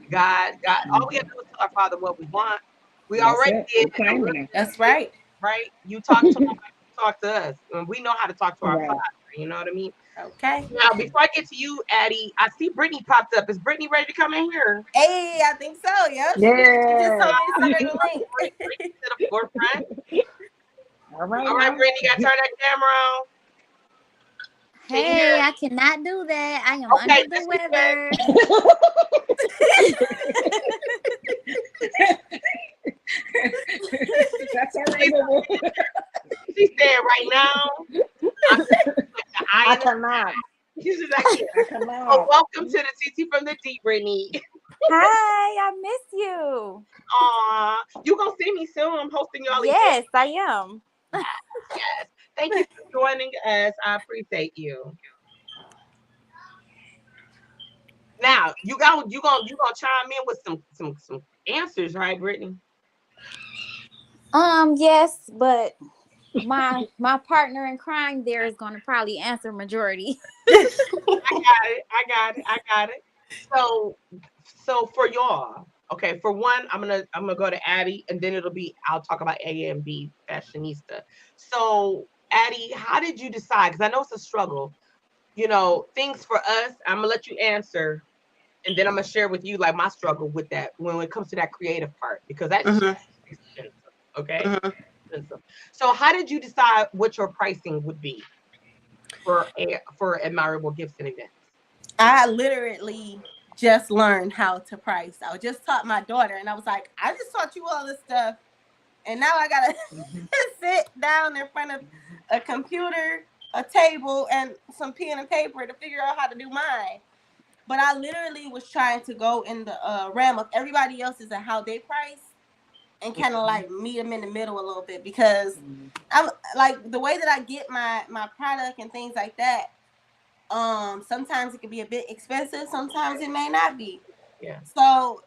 God, all we have to do is tell our Father what we want. We That's already it. did, I'm claiming it. That's right. right? You talk to him, you talk to us, and we know how to talk to our Right. Father. You know what I mean? Okay. Now, before I get to you, Addie, I see Brittany popped up. Is Brittany ready to come in here? Hey, I think so. Yep. She just told Yeah. me to send her the link. Brittany to the forefront. All right. All right, Now. Brittany, got to turn that camera on. Can you hear Hey, us? I cannot do that. I am Okay, under the this is good. Good. That's all right. Boo-boo. She's saying right now, I'm like the I eye in the cannot. She's just like, I oh, cannot. welcome to the TT from the D, Brittany. Hi, I miss you. Aw, you gonna see me soon. I'm hosting y'all event. Yes, I am. Yes. Thank you for joining us. I appreciate you. Now you gonna chime in with some answers, right, Brittany? Yes, but my partner in crime there is going to probably answer majority. I got it. So for y'all, okay, for one, I'm gonna go to Addie, and then I'll talk about A and B fashionista. So Addie, how did you decide? Because I know it's a struggle. You know, things for us. I'm gonna let you answer, and then I'm gonna share with you like my struggle with that when it comes to that creative part, because that's expensive. Okay, expensive. So how did you decide what your pricing would be for admirable gifts and events? I literally just learned how to price. I just taught my daughter, and I was like, I just taught you all this stuff, and now I gotta sit down in front of a computer, a table, and some pen and paper to figure out how to do mine. But I literally was trying to go in the realm of everybody else's and how they price, and kind of like meet them in the middle a little bit, because I'm like the way that I get my product and things like that. Sometimes it can be a bit expensive, sometimes it may not be. Yeah. So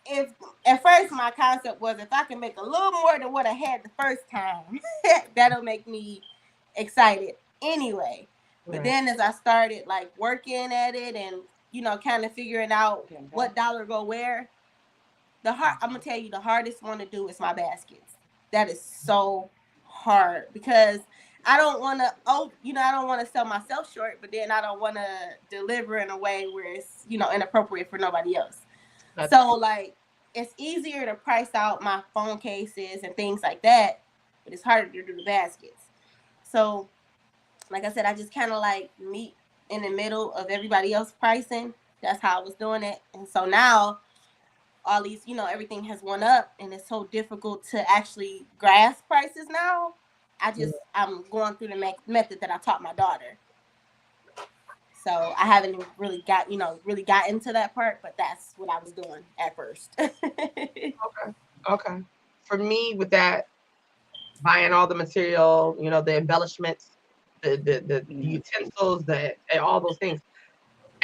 if at first my concept was if I can make a little more than what I had the first time, that'll make me excited anyway. But then as I started like working at it and kind of figuring out what dollar go where, I'm gonna tell you the hardest one to do is my baskets. That is so hard because I don't want to I don't want to sell myself short, but then I don't want to deliver in a way where it's inappropriate for nobody else. So like it's easier to price out my phone cases and things like that, but it's harder to do the baskets. So like I said, I just kind of like meet in the middle of everybody else pricing. That's how I was doing it. And so now all these, everything has went up and it's so difficult to actually grasp prices now. I'm going through the method that I taught my daughter. So I haven't even really got into that part, but that's what I was doing at first. Okay. For me, with that, buying all the material, the embellishments, the utensils, and all those things.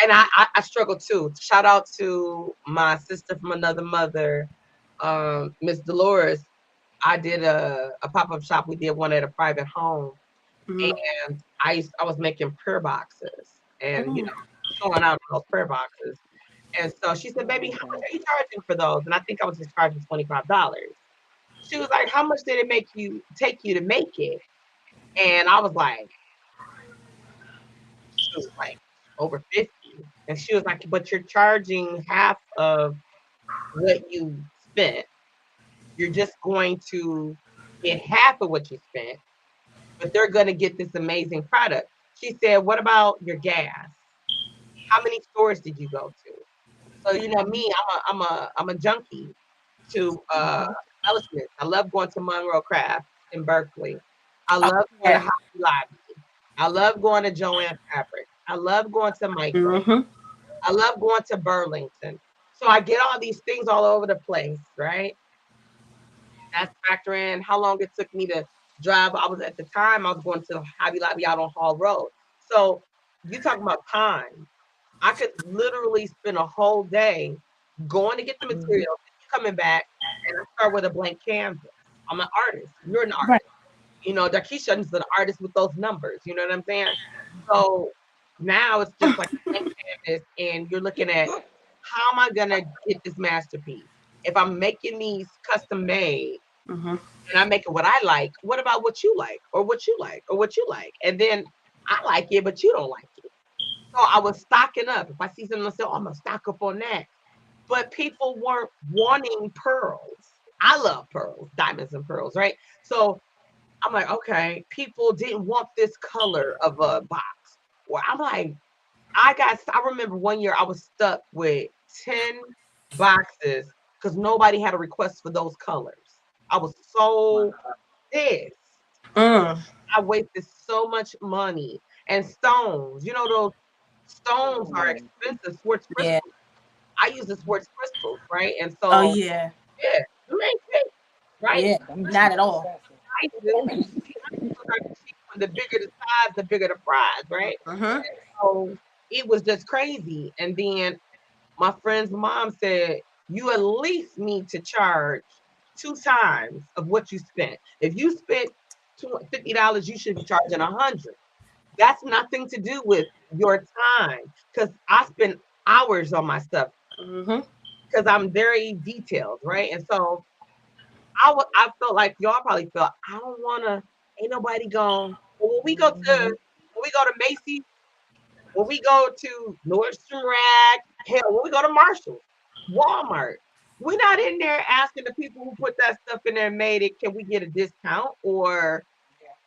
And I struggle too. Shout out to my sister from another mother, Miss Dolores. I did a pop-up shop. We did one at a private home, Mhm. and I was making prayer boxes and Mm. showing out those prayer boxes. And so she said, "Baby, how much are you charging for those?" And I think I was just charging $25. She was like, "How much did it take you to make it?" And I was like, shoot, like over 50. And she was like, "But you're charging half of what you spent. You're just going to get half of what you spent, but they're going to get this amazing product." She said, "What about your gas? How many stores did you go to?" So me, I'm a junkie to embellishments. I love going to Monroe Crafts in Berkeley. I Oh, love going to yeah. Hobby Lobby. I love going to Joanne Fabric. I love going to Michael. Mm-hmm. I love going to Burlington. So I get all these things all over the place, right? That's factor in how long it took me to drive. I was going to Hobby Lobby out on Hall Road. So you talking about time. I could literally spend a whole day going to get the materials, coming back, and I start with a blank canvas. I'm an artist. You're an Right. artist. Darkeisha is an artist with those numbers. You know what I'm saying? So now it's just like a blank canvas, and you're looking at how am I gonna get this masterpiece? If I'm making these custom made Mm-hmm. and I'm making what I like, what about what you like, or what you like, or what you like? And then I like it, but you don't like it. So I was stocking up. If I see something, I say, "Oh, I'm gonna stock up on that." But people weren't wanting pearls. I love pearls, diamonds and pearls, right? So I'm like, okay, people didn't want this color of a box. Well, I'm like, I remember one year I was stuck with 10 boxes because nobody had a request for those colors. I was so pissed. Mm. I wasted so much money and stones. Those stones are expensive. Quartz Yeah. crystals. I use the quartz crystals, right? And Oh so, yeah. yeah, you ain't cheap, right? Yeah. Not at all. Prices are cheap. When the bigger the size, the bigger the prize, right? Mm-hmm. So it was just crazy. And then my friend's mom said, "You at least need to charge 2 times of what you spent. If you spent $50, you should be charging 100. That's nothing to do with your time, because I spend hours on my stuff Mm-hmm. because I'm very detailed, right? And so I felt like y'all probably felt I don't wanna. Ain't nobody going. But when we go to Macy's, when we go to Nordstrom Rack, hell, when we go to Marshalls, Walmart, we're not in there asking the people who put that stuff in there and made it, can we get a discount, or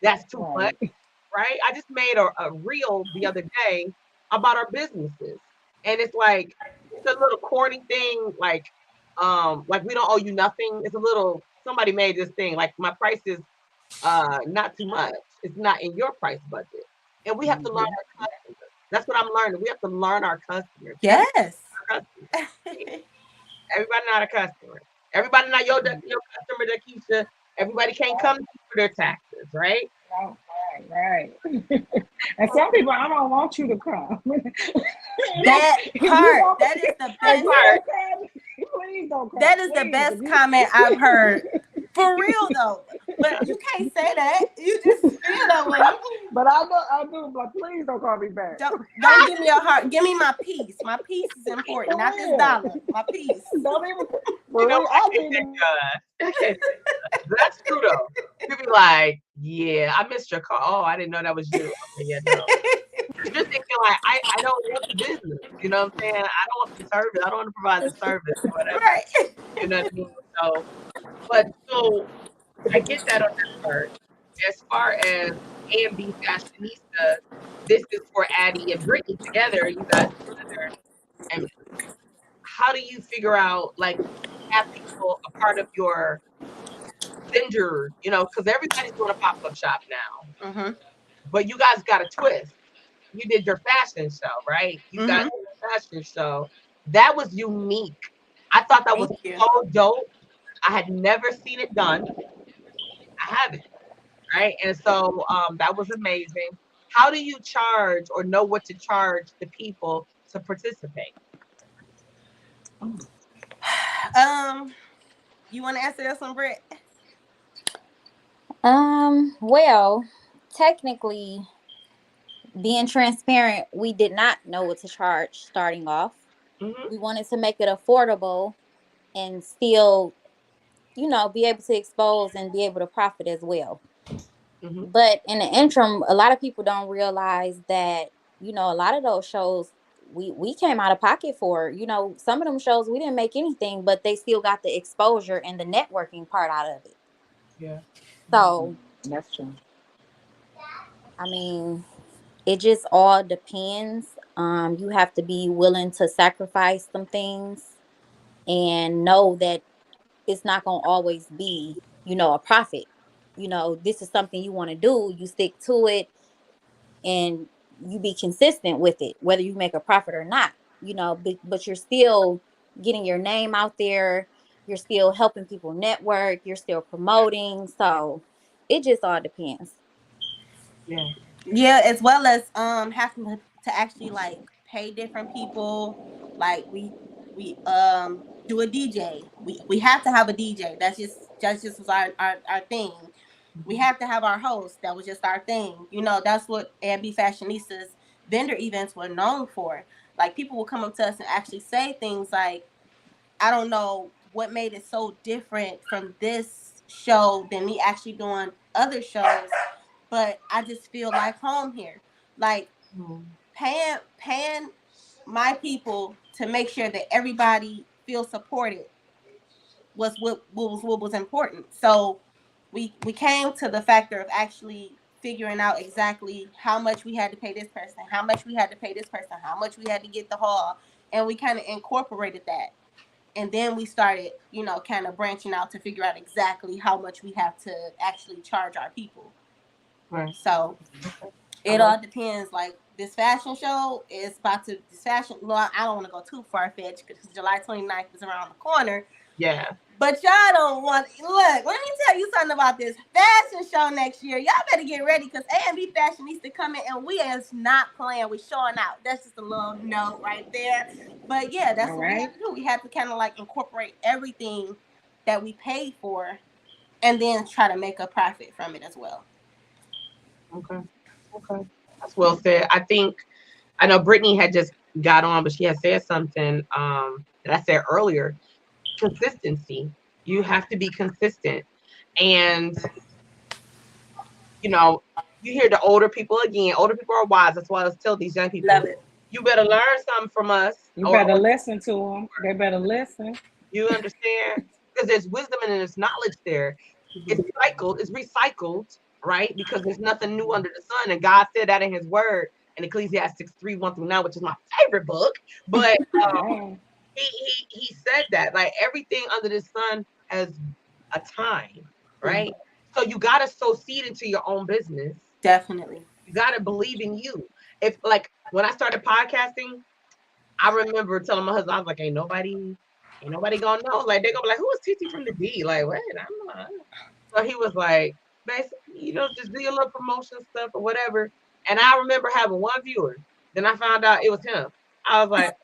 that's too much, Right. right? I just made a reel the other day about our businesses. And it's like it's a little corny thing, like we don't owe you nothing. It's a little somebody made this thing, like my price is not too much. It's not in your price budget. And we have to learn Mhm. our customers. That's what I'm learning. We have to learn our customers. Yes. Customers. Everybody not a customer. Everybody not your customer, Keisha. Everybody can't come to you for their taxes, right? Right. And some people, I don't want you to come. That If you part. want- That is the If best. you don't come, please don't come. That is the Please. best If you- comment I've heard. For real though. But you can't say that. You just feel that way. But I do, but please don't call me back. Don't give me a heart. Give me my peace. My peace is important, not this dollar. My peace. Don't even. You know, I I need can't that's true though. You be like, yeah, I missed your call. Oh, I didn't know that was you. Okay, yeah, no. You're thinking like, I don't want the business. You know what I'm saying? I don't want the service. I don't want to provide the service or whatever. Right. You know what I mean? So I get that on that part. As far as A and B Fashionista, this is for Addie and Brittany together. You guys together. And how do you figure out, like, have people a part of your vendor, because everybody's doing a pop-up shop now, Mm-hmm. but you guys got a twist. You did your fashion show, right? You guys Mm-hmm. did your fashion show. That was unique. I thought that was Thank you. so dope. I had never seen it done. I haven't, right? And so that was amazing. how do you charge or know what to charge the people to participate? You want to answer this one, Britt? Well, technically, being transparent, we did not know what to charge starting off. Mm-hmm. We wanted to make it affordable and still, be able to expose and be able to profit as well. Mm-hmm. But in the interim, a lot of people don't realize that, a lot of those shows we came out of pocket for. Some of them shows we didn't make anything, but they still got the exposure and the networking part out of it. Yeah. So, That's true. I mean, it just all depends. You have to be willing to sacrifice some things and know that it's not going to always be, a profit. This is something you want to do, you stick to it and you be consistent with it, whether you make a profit or not, but you're still getting your name out there. You're still helping people network. You're still promoting. So it just all depends. Yeah. Yeah, as well as having to actually like pay different people. Like we do a DJ. We have to have a DJ. That's just was our thing. We have to have our host. That was just our thing. That's what A&B Fashionistas vendor events were known for. Like people will come up to us and actually say things like, I don't know what made it so different from this show than me actually doing other shows, but I just feel like home here. Like paying my people to make sure that everybody feels supported was what was important. So we came to the factor of actually figuring out exactly how much we had to pay this person, how much we had to pay this person, how much we had to get the hall, and we kind of incorporated that. And then we started, kind of branching out to figure out exactly how much we have to actually charge our people. Right. So it all depends. Like this fashion show is I don't want to go too far-fetched because July 29th is around the corner. Yeah. But y'all don't want, look, let me tell you something about this fashion show next year. Y'all better get ready because A&B Fashionista coming and we is not playing. We're showing out. That's just a little note right there. But yeah, that's all what we have to do. We have to kind of like incorporate everything that we paid for and then try to make a profit from it as well. Okay. That's well said. I know Brittany had just got on, but she had said something that I said earlier. Consistency. You have to be consistent. And you hear the older people again. Older people are wise. That's why I tell these young people. Love it. You better learn something from us. You better listen to them. They better listen. You understand? Because there's wisdom and there's knowledge there. It's recycled, right? Because there's nothing new under the sun. And God said that in his word in Ecclesiastes 3:1-9, which is my favorite book. But he said that like everything under the sun has a time, right? So you gotta sow seed into your own business. Definitely. You gotta believe in you. If like when I started podcasting, I remember telling my husband, I was like, ain't nobody gonna know. Like they're gonna be like, who is TT from the D? Like, wait, I'm not. So he was like, basically, just do your little promotion stuff or whatever. And I remember having one viewer. Then I found out it was him. I was like,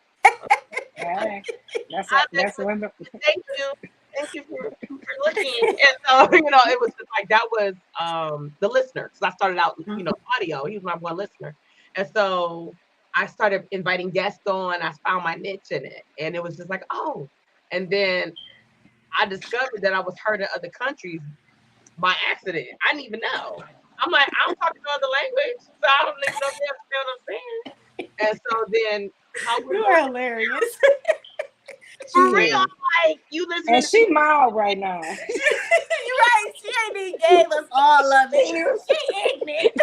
Hey, that's wonderful. Thank you for looking. And so, it was just like that was the listener. Because I started out, audio. He was my one listener. And so I started inviting guests on. I found my niche in it. And it was just like, oh. And then I discovered that I was heard in other countries by accident. I didn't even know. I'm like, I'm talking another language, so I don't even know if you understand what I'm saying. And so then you are hilarious. For real, like you listen. And she mild right now. You're right. She ain't even gave us all of it. She ignorant.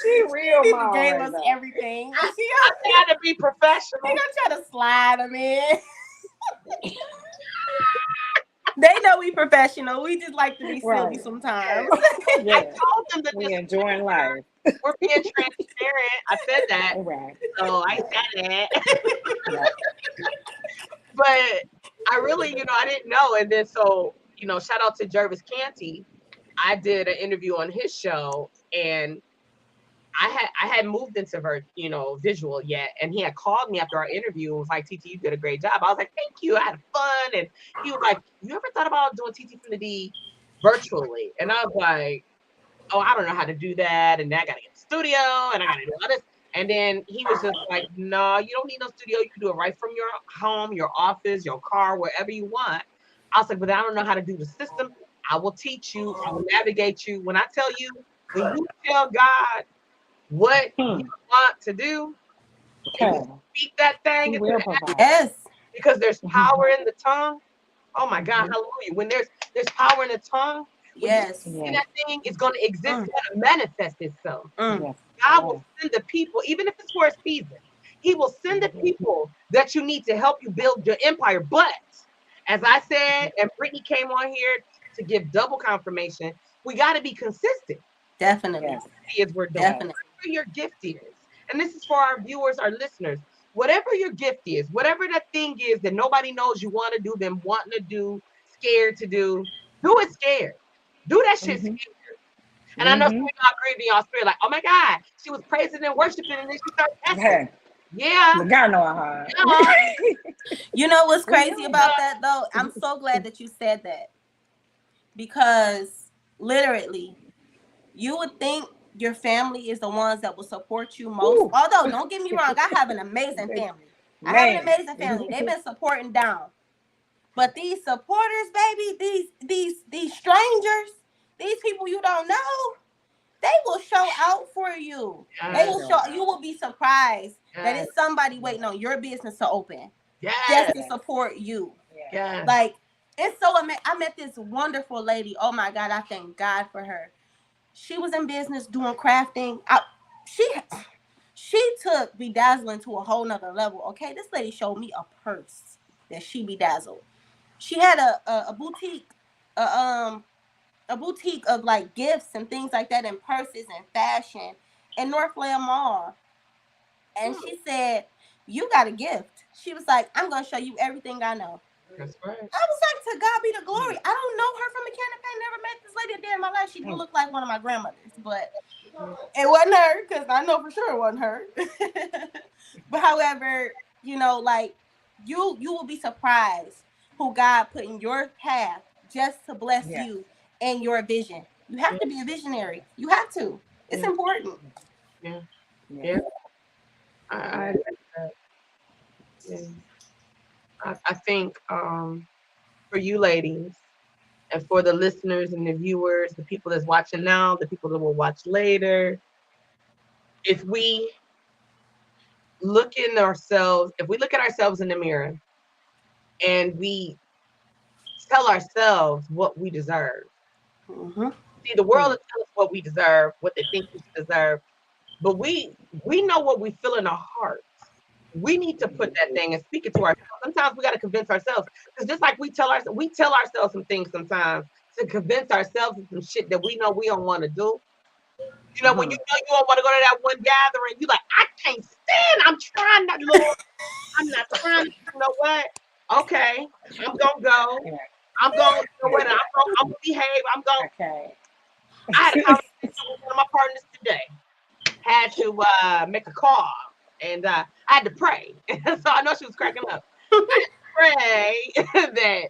She real She mild gave right us now. everything. I had to be professional. They gonna try to slide them in. They know we professional. We just like to be silly sometimes. Yeah. I told them that We enjoying life. we're being transparent. I said that. Right. So I said that. But I really, I didn't know. And then so, shout out to Jervis Canty. I did an interview on his show and I hadn't moved into visual yet, and he had called me after our interview and was like, "TT, you did a great job." I was like, "Thank you, I had fun." And he was like, "You ever thought about doing TT from the D virtually?" And I was like, "Oh, I don't know how to do that, and then I gotta get the studio, and I gotta do all this." And then he was just like, "No, you don't need no studio. You can do it right from your home, your office, your car, wherever you want." I was like, "But I don't know how to do the system. I will teach you. I will navigate you. When I tell you, when you tell God what you want to do, and you speak that thing He into will the provide. Yes. because there's power in the tongue. Oh my God, hallelujah. When there's power in the tongue, when you Yes. speak that thing, it's going to exist, it's going to manifest itself. Yes. God will send the people, even if it's for a season, he will send the people that you need to help you build your empire. But as I said, and Brittany came on here to give double confirmation, we got to be consistent. Definitely. Yes. Is we're doing. Definitely. Whatever your gift is, and this is for our viewers, our listeners, whatever your gift is, whatever that thing is that nobody knows you want to do, been wanting to do, scared to do it scared. Do that shit scared. And I know some of y'all grieving y'all spirit, like, oh my God, she was praising and worshiping, and then she started testing. Hey, Yeah. the guy know how. You know what's crazy about that though? I'm so glad that you said that, because literally, you would think your family is the ones that will support you most. Although, don't get me wrong, I have an amazing family. I have an amazing family. They've been supporting down. But these supporters, baby, these strangers, these people you don't know, they will show out for you. They will show. You will be surprised that it's somebody waiting on your business to open just to support you. Like, it's so amazing. I met this wonderful lady. Oh my God, I thank God for her. She was in business doing crafting. She took bedazzling to a whole nother level. Okay, this lady showed me a purse that she bedazzled. She had a boutique, a boutique of like gifts and things like that, and purses and fashion in Northland Mall. And she said, "You got a gift." She was like, "I'm gonna show you everything I know." That's right. I was like, to God be the glory. I don't know her from a can of paint. Never met this lady a day in my life. She didn't look like one of my grandmothers, but it wasn't her, because I know for sure it wasn't her. But however, like, you will be surprised who God put in your path just to bless you and your vision. You have to be a visionary. You have to. It's important. Yeah. I like that. Yeah. I think for you ladies, and for the listeners and the viewers, the people that's watching now, the people that will watch later, if we look at ourselves in the mirror and we tell ourselves what we deserve. See, the world will tell us what we deserve, what they think we should deserve, but we know what we feel in our hearts. We need to put that thing and speak it to ourselves. Sometimes we got to convince ourselves, because just like we tell ourselves some things sometimes to convince ourselves of some shit that we know we don't want to do. When you know you don't want to go to that one gathering, you like, I can't stand. I'm trying not, Lord. I'm not trying. You know what? Okay, I'm gonna go. I'm going. I'm gonna behave. I'm going. Okay. I had a conversation with one of my partners today. Had to make a call. And I had to pray. So I know she was cracking up. I pray that, that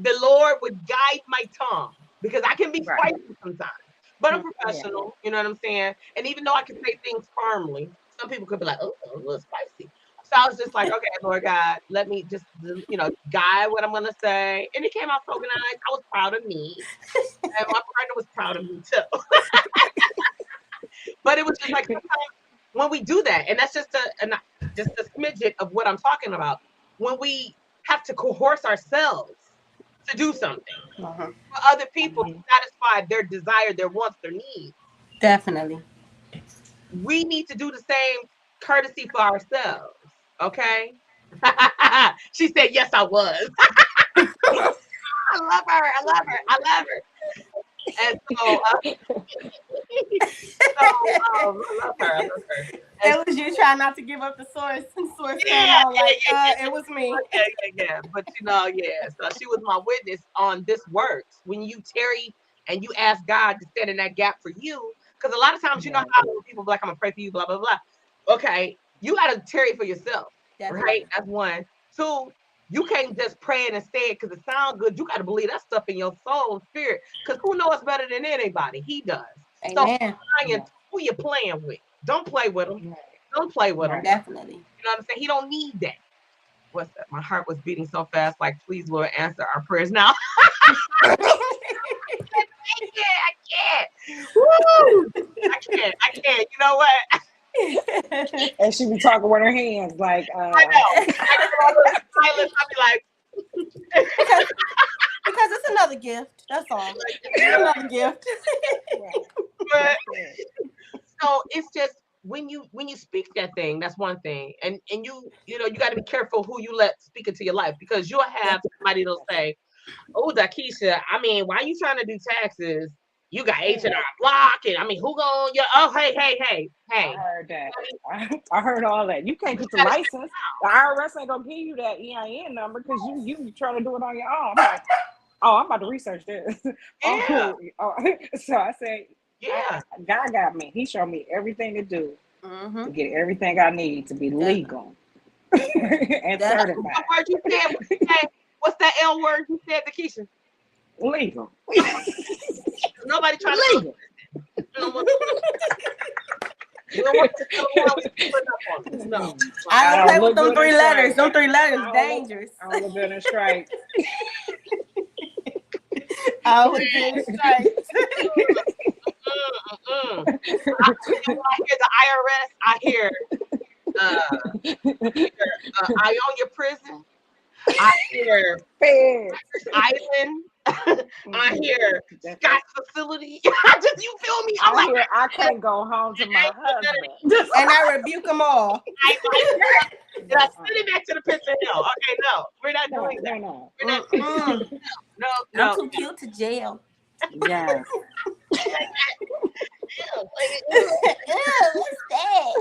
the Lord would guide my tongue, because I can be spicy sometimes. But I'm professional, you know what I'm saying? And even though I can say things firmly, some people could be like, oh, a little spicy. So I was just like, okay, Lord God, let me just, guide what I'm going to say. And it came out so nice. I was proud of me. And my partner was proud of me too. But it was just like, sometimes when we do that, and that's just a smidget of what I'm talking about, when we have to coerce ourselves to do something for other people to satisfy their desire, their wants, their needs. Definitely. We need to do the same courtesy for ourselves, okay? She said, yes, I was. I love her. And so, I love her. It was you trying not to give up the source. It was me. Yeah. But so she was my witness on this works. When you tarry and you ask God to stand in that gap for you. Because a lot of times, you know how people be like, I'm gonna pray for you, blah, blah, blah. Okay, you gotta tarry for yourself, right? That's one. Two, you can't just pray it and say it because it sounds good. You gotta believe that stuff in your soul and spirit. Because who knows better than anybody? He does. Amen. So who you playing with? Don't play with him. Don't play with him. Definitely. You know what I'm saying? He don't need that. What's that? My heart was beating so fast. Like, please, Lord, answer our prayers now. I can't. Woo! I can't. You know what? And she be talking with her hands like, I know. Silence. I'll be like, because it's another gift. That's all. It's another gift. but, so it's just when you speak that thing, that's one thing. And you know, you got to be careful who you let speak into your life, because you'll have somebody that'll say, oh, Dakisha, I mean, why are you trying to do taxes? You got H&R Block, and I mean, who going? Oh, hey. I heard that. I heard all that. You can't get the license. The IRS ain't gonna give you that EIN number because you trying to do it on your own. I'm like, oh, I'm about to research this. Yeah. So I said, yeah, God got me. He showed me everything to do Mm-hmm. to get everything I need to be legal and certified. What word you said? What's that L word you said, Dakisha? Legal. Nobody trying to Legal. No. I don't play with them look good three in letters. stripes. Them 3 letters I don't dangerous. I don't look good in stripes. I was in stripes. When I hear the IRS, I hear I own your prison. I hear Fair. Island. I hear Scott facility. Just, you feel me? I'm like, hear I can't go home to my husband. And I rebuke them all. Did I send it back to the pits of hell? Okay, no, we're not doing that. No. We're not doing that. No. I'm too cute to jail. Yeah. Ew, what's that?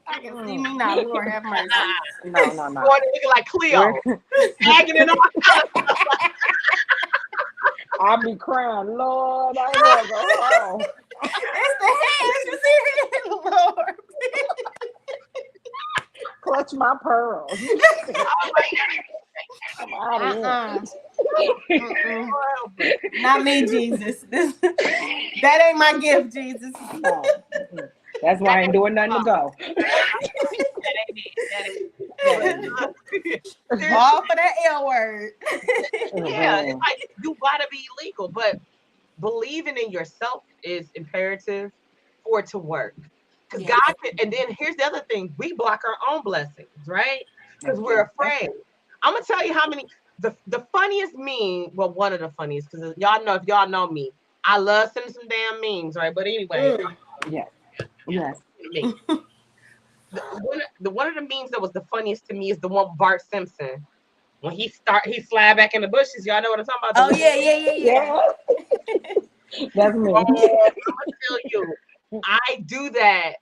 I can see me now. Lord have mercy. No. Morning looking like Cleo, tagging it on. I'll be crying, Lord, I want to go home. It's the hands. You see it, Lord. Clutch my pearls. I'm out of here. Not me, Jesus. That ain't my gift, Jesus. No. That's why I ain't doing nothing to go. All for that L word. Yeah, it's like, you gotta be legal, but believing in yourself is imperative for it to work. Because God can, and then here's the other thing: we block our own blessings, right? Because we're afraid. I'm gonna tell you how many. The funniest meme, well, one of the funniest, because y'all know, if y'all know me, I love sending some damn memes, right? But anyway, Yes. One of the memes that was the funniest to me is the one with Bart Simpson. When he slide back in the bushes. Y'all know what I'm talking about? Oh, yeah. That's me. I'm gonna tell you, I do that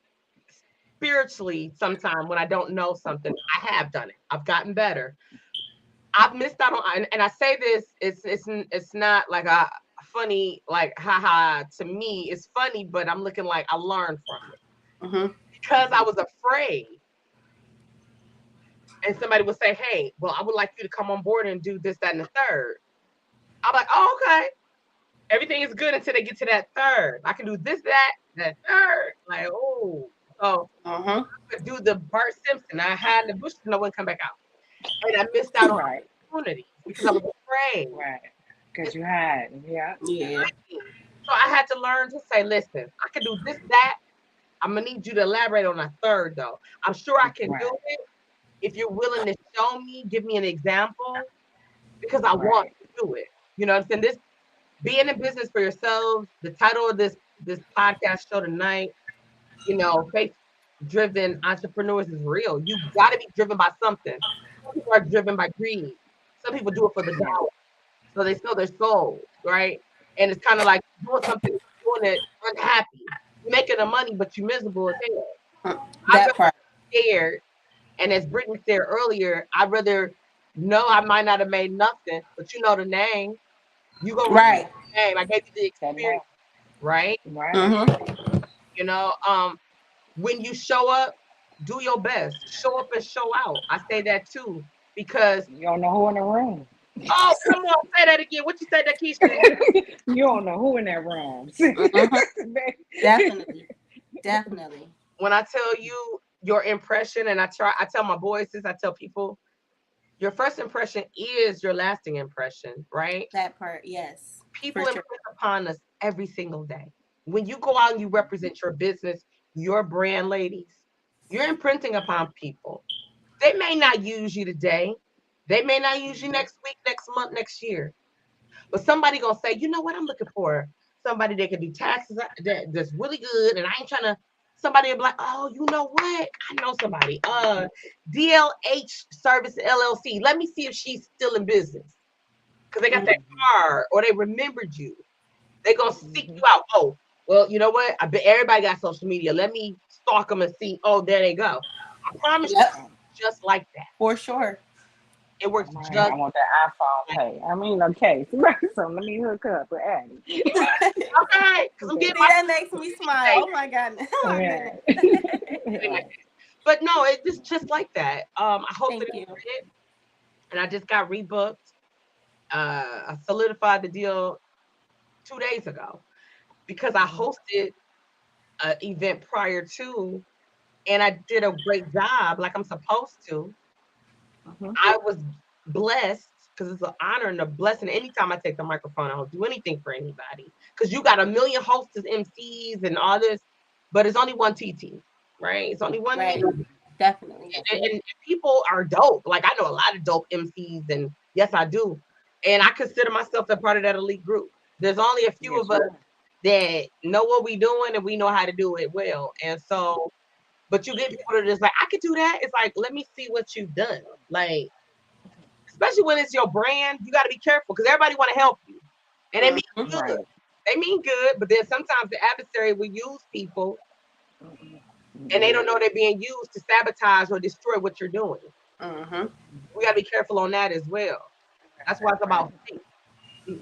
spiritually sometimes when I don't know something. I have done it. I've gotten better. I've missed out on, and I say this, it's not like a funny, like, haha, to me, it's funny, but I'm looking like I learned from it. Because I was afraid. And somebody would say, hey, well, I would like you to come on board and do this, that, and the third. I'm like, oh, okay. Everything is good until they get to that third. I can do this, that third. Like, oh. So I could do the Bart Simpson. I had in the bushes, no one come back out. And I missed out on opportunities because I was afraid. Right. Because you had. Yeah. So I had to learn to say, listen, I can do this, that. I'm going to need you to elaborate on a third, though. I'm sure I can do it. If you're willing to show me, give me an example, because I want to do it. You know what I'm saying? This being in business for yourselves, the title of this podcast show tonight, you know, faith-driven entrepreneurs is real. You got to be driven by something. Some people are driven by greed. Some people do it for the dollar. So they sell their soul, right? And it's kind of like doing something, doing it unhappy. You're making the money, but you're miserable as hell. That part. Scared. And as Brittany said earlier, I'd rather know I might not have made nothing, but you know the name. You go game. I gave you the That experience, now, right? right? Mm-hmm. You know, when you show up, do your best. Show up and show out. I say that too because You don't know who in the room. oh come on, say that again. What you said, that Keisha? You don't know who in that room. Mm-hmm. Definitely. Definitely. When I tell you your impression, and I tell my boys this, I tell people, your first impression is your lasting impression, right? That part, yes. People For sure. impress upon us every single day. When you go out and you represent your business, your brand, ladies, you're imprinting upon people. They may not use you today. They may not use you next week, next month, next year. But somebody gonna say, you know what, I'm looking for somebody that can do taxes that's really good, and I ain't trying to. Somebody will be like, oh, you know what? I know somebody. DLH Service LLC. Let me see if she's still in business because they got that card or they remembered you. They gonna seek you out. Oh, well, you know what? I bet everybody got social media. Let me stalk them and see. Oh, there they go. I promise Yep. you, just like that. For sure. It works Right, just. I want that iPhone pay. I mean, okay. So let me hook up with Addie. Okay, because I'm See, getting my. that makes me smile. Oh my goodness. Oh my Yeah. goodness. But no, it's just like that. I hope Thank that you. it did. And I just got rebooked. I solidified the deal 2 days ago because I hosted an event prior to, and I did a great job, like I'm supposed to. I was blessed because it's an honor and a blessing. Anytime I take the microphone, I don't do anything for anybody because you got a million hosts, MCs, and all this, but it's only one TT, right? It's only one. Right. Definitely. And people are dope. Like I know a lot of dope MCs, and yes, I do. And I consider myself a part of that elite group. There's only a few of us that know what we're doing and we know how to do it well. And so, but you get people that are just like, I could do that. It's like, let me see what you've done. Like, especially when it's your brand, you got to be careful because everybody want to help you. And they mean good. Right. They mean good, but then sometimes the adversary will use people and they don't know they're being used to sabotage or destroy what you're doing. Mm-hmm. We got to be careful on that as well. That's why it's about faith.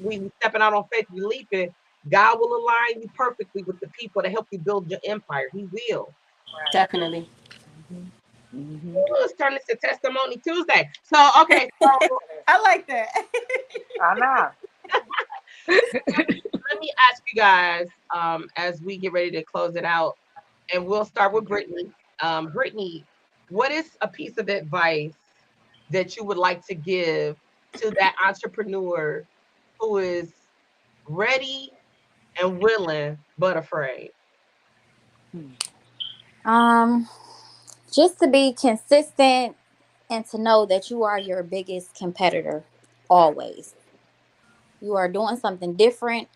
We stepping out on faith, we leaping. God will align you perfectly with the people to help you build your empire. He will. Definitely. Let's turn this to Testimony Tuesday. So, okay. So I like that. I know. let me ask you guys as we get ready to close it out, and we'll start with Brittany. Brittany, what is a piece of advice that you would like to give to that entrepreneur who is ready and willing but afraid? Just to be consistent and to know that you are your biggest competitor always. You are doing something different.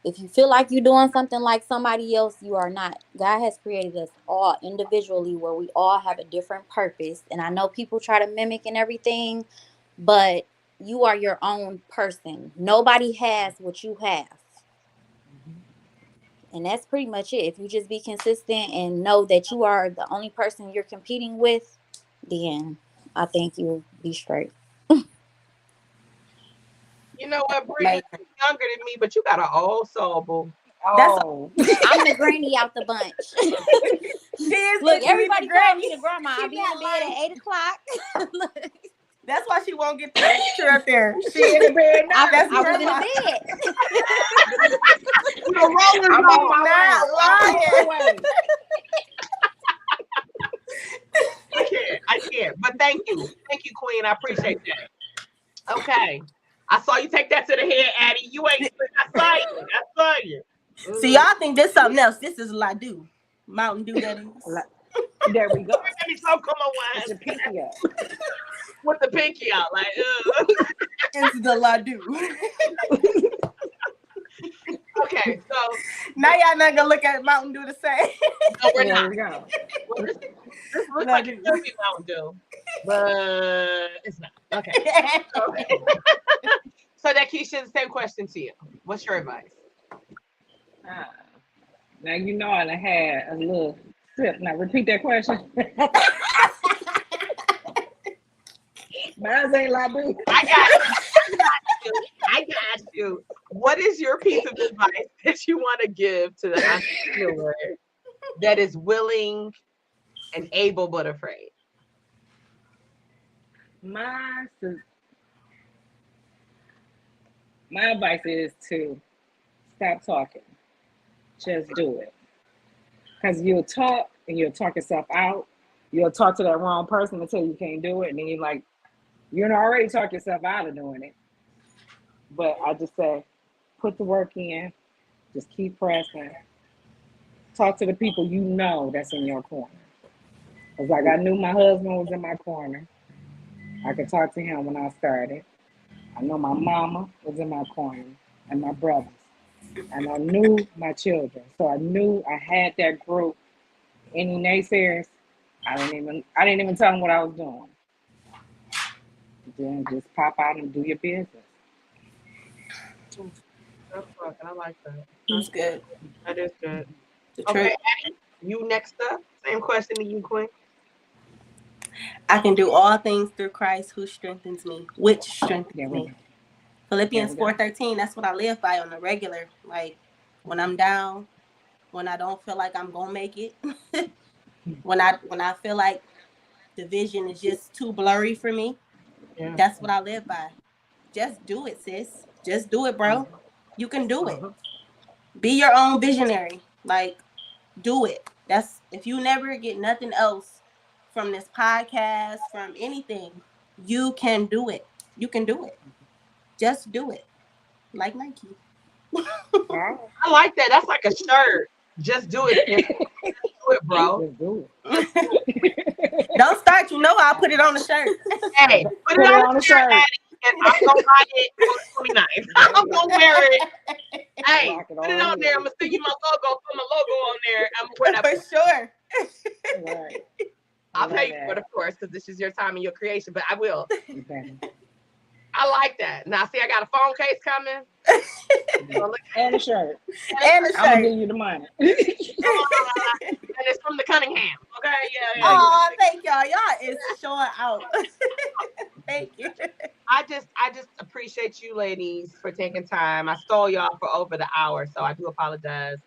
If you feel like you're doing something like somebody else, you are not. God has created us all individually where we all have a different purpose. And I know people try to mimic and everything, but you are your own person. Nobody has what you have. And that's pretty much it. If you just be consistent and know that you are the only person you're competing with, then I think you'll be straight. You know what, Brittany, you're younger than me, but you got an old soul, boo. Oh, I'm the granny out the bunch. Look, everybody call me the grandma. I be in bed at 8:00. That's why she won't get the picture up there. she in the bed now. That's I was in grandma. the bed. You know, rolling I'm ball. on my Not way. I'm on my way. I can't. But thank you, Queen. I appreciate that. Okay, I saw you take that to the head, Addie. You ain't. I saw you. See, y'all think this something else. This is Ladu. Mountain Dew, that is. There we go. Let me some come on, It's a pinky up. with the pinky out, like. It's the Ladu. Okay, so Now y'all not gonna look at Mountain Dew the same. no, we're There not. we go. Well, this looks like it could be Mountain Dew, but it's not. Okay. So that Keisha, the same question to you. What's your advice? Now you know I done had a little sip. Now repeat that question. Mine ain't like this. I got you. What is your piece of advice that you want to give to the entrepreneur that is willing and able but afraid? My advice is to stop talking. Just do it. Because you'll talk and you'll talk yourself out. You'll talk to that wrong person until you can't do it. And then you're like, you already talk yourself out of doing it. But I just say, put the work in. Just keep pressing. Talk to the people you know that's in your corner. Because like I knew my husband was in my corner. I could talk to him when I started. I know my mama was in my corner and my brothers. And I knew my children. So I knew I had that group. Any naysayers, I didn't even tell them what I was doing. Then just pop out and do your business. That's fucking, I like that. That's good. That is good. The Okay, truth. Addie, you next up. Same question to you, Queen. I can do all things through Christ who strengthens me, which strengthens There we me. go. Philippians There we go. 4:13, that's what I live by on the regular. Like when I'm down, when I don't feel like I'm gonna make it, when I feel like the vision is just too blurry for me, Yeah. that's what I live by. Just do it, sis. Just do it, bro. You can do it. Be your own visionary. Like, do it. That's if you never get nothing else from this podcast, from anything, you can do it. You can do it. Just do it. Like Nike. I like that. That's like a shirt. Just do it. Just do it, bro. Just do it. Don't start. You know I'll put it on the shirt. Hey, put it on the shirt, Addie, and I'm gonna buy it on the 29th. I'm gonna wear it. Hey, Rock it put it all on there. I'm gonna send you my logo. Put my logo on there. I'm gonna wear that. For sure. Right. I'll love pay you that. for it, of course, because this is your time and your creation. But I will. Okay. I like that. Now, see, I got a phone case coming. So look, And a shirt. And the I'm gonna shirt. give you the money. and it's from the Cunningham. Okay, yeah. Oh, thank y'all. Y'all is showing out. Thank you. I just appreciate you ladies for taking time. I stole y'all for over the hour, so I do apologize.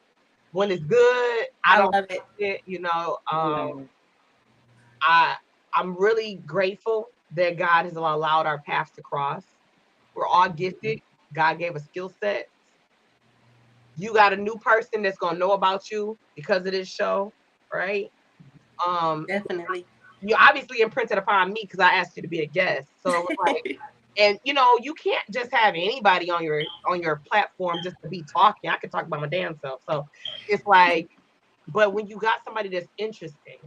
When it's good, I don't love it. it, you know. I'm really grateful that God has allowed our paths to cross. We're all gifted. God gave us skill sets. You got a new person that's gonna know about you because of this show, right? Definitely. You obviously imprinted upon me because I asked you to be a guest. So it was like, and you know, you can't just have anybody on your platform just to be talking. I could talk about my damn self. So it's like, but when you got somebody that's interesting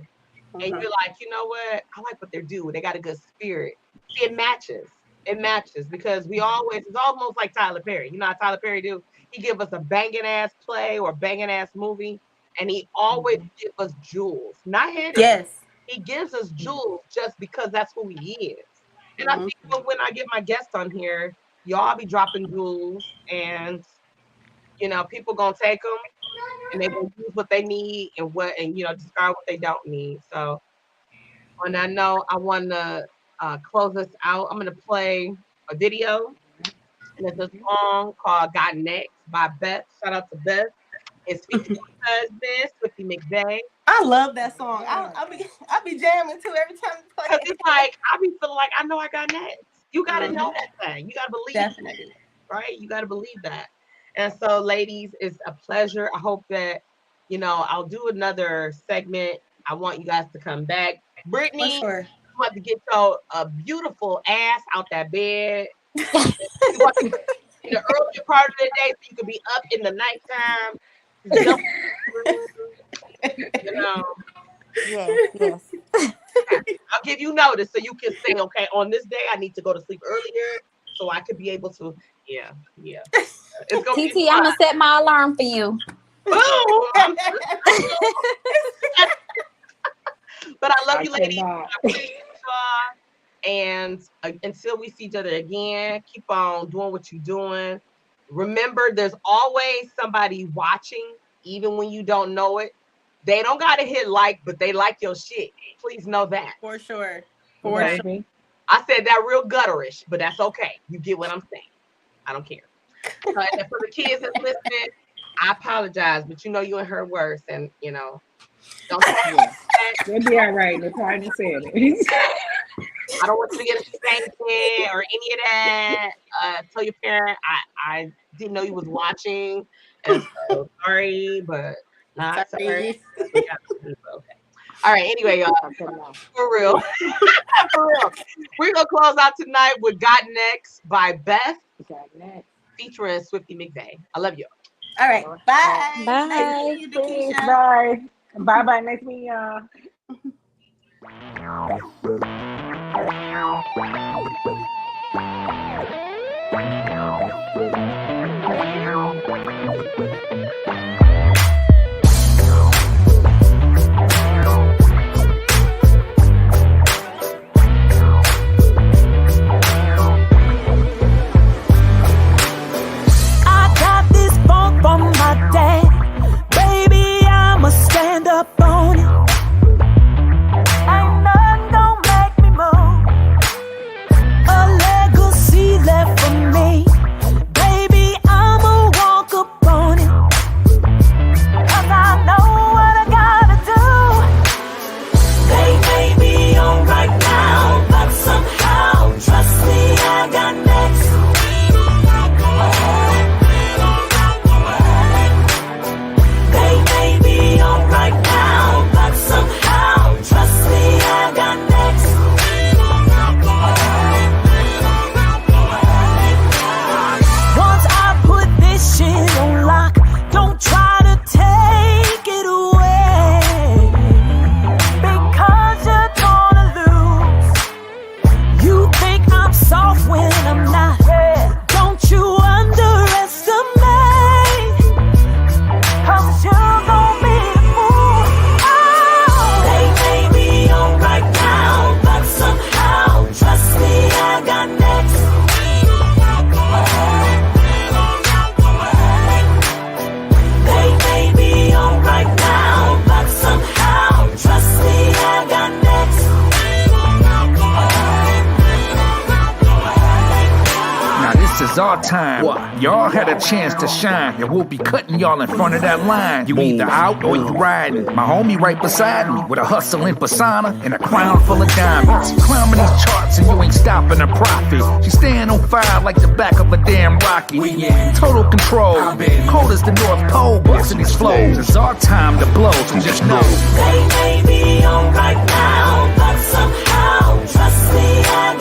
and you're like, you know what, I like what they're doing. They got a good spirit. See, it matches. It matches because it's almost like Tyler Perry. You know how Tyler Perry do? He give us a banging ass play or banging ass movie, and he always give us jewels, not hidden. Yes. He gives us jewels just because that's who he is. And I think when I get my guests on here, y'all be dropping jewels, and you know, people gonna take them, and they will use what they need and discard what they don't need. So on that note, I want to close this out. I'm gonna play a video, and it's a song called "Got Next" by Beth. Shout out to Beth. It's featuring my husband, Swifty McVeigh. I love that song. I be jamming too every time you play Because it. it's like I be feeling like I know I got next. You gotta know that thing. You gotta believe Definitely. it, right? You gotta believe that. And so, ladies, it's a pleasure. I hope that I'll do another segment. I want you guys to come back. Brittany, For sure. you want to get your beautiful ass out that bed. You want to get in the earlier part of the day so you can be up in the nighttime. Yes. I'll give you notice so you can say, okay, on this day I need to go to sleep earlier so I could be able to. Yeah. It's gonna TT, I'm gonna set my alarm for you. Boom! But I love you, ladies. I appreciate y'all. And until we see each other again, keep on doing what you're doing. Remember, there's always somebody watching, even when you don't know it. They don't gotta hit like, but they like your shit. Please know that. For sure. For For sure. I said that real gutterish, but that's okay. You get what I'm saying. I don't care. And for the kids that's listening, I apologize, but you know you and her worse, and you know, don't. They'll be all right. They probably didn't say it. I don't want you to get a spanking or any of that. Tell your parent I didn't know you was watching, and so sorry, but not sorry. All right. Anyway, y'all, for real, for real, we're gonna close out tonight with "Got Next" by Beth, featuring Swifty McVay. I love you. All right. Bye. Bye. Nice to meet you, Keisha. Bye. Bye. Nice to meet y'all. I got this phone from my dad. Baby, I'ma stand up on it. Ain't nothing gonna make me move. A legacy left for me. Baby, I'ma walk up on it. 'Cause I know what I gotta do. They may be on right now, but somehow, trust me, I got next. They may be on right now, but somehow, trust me, I got next. Once I put this shit on lock, don't try to take it away, because you're gonna lose. You think I'm soft when I'm not. Don't you underestimate, 'cause you're gonna be the fool. Oh. They may be on right now, but somehow, trust me, I got next. They may be on right now, but somehow, trust me, I got next. Now this is our time. Y'all had a chance to shine, and we'll be cutting y'all in front of that line. You either out or you riding. My homie right beside me with a hustling persona and a crown full of diamonds. Climbing these charts and you ain't stopping a profit. She's staying on fire like the back of a damn rocket. Total control, cold as the North Pole, busting these flows. It's our time to blow, so just know. They may be on right now, but somehow, trust me, I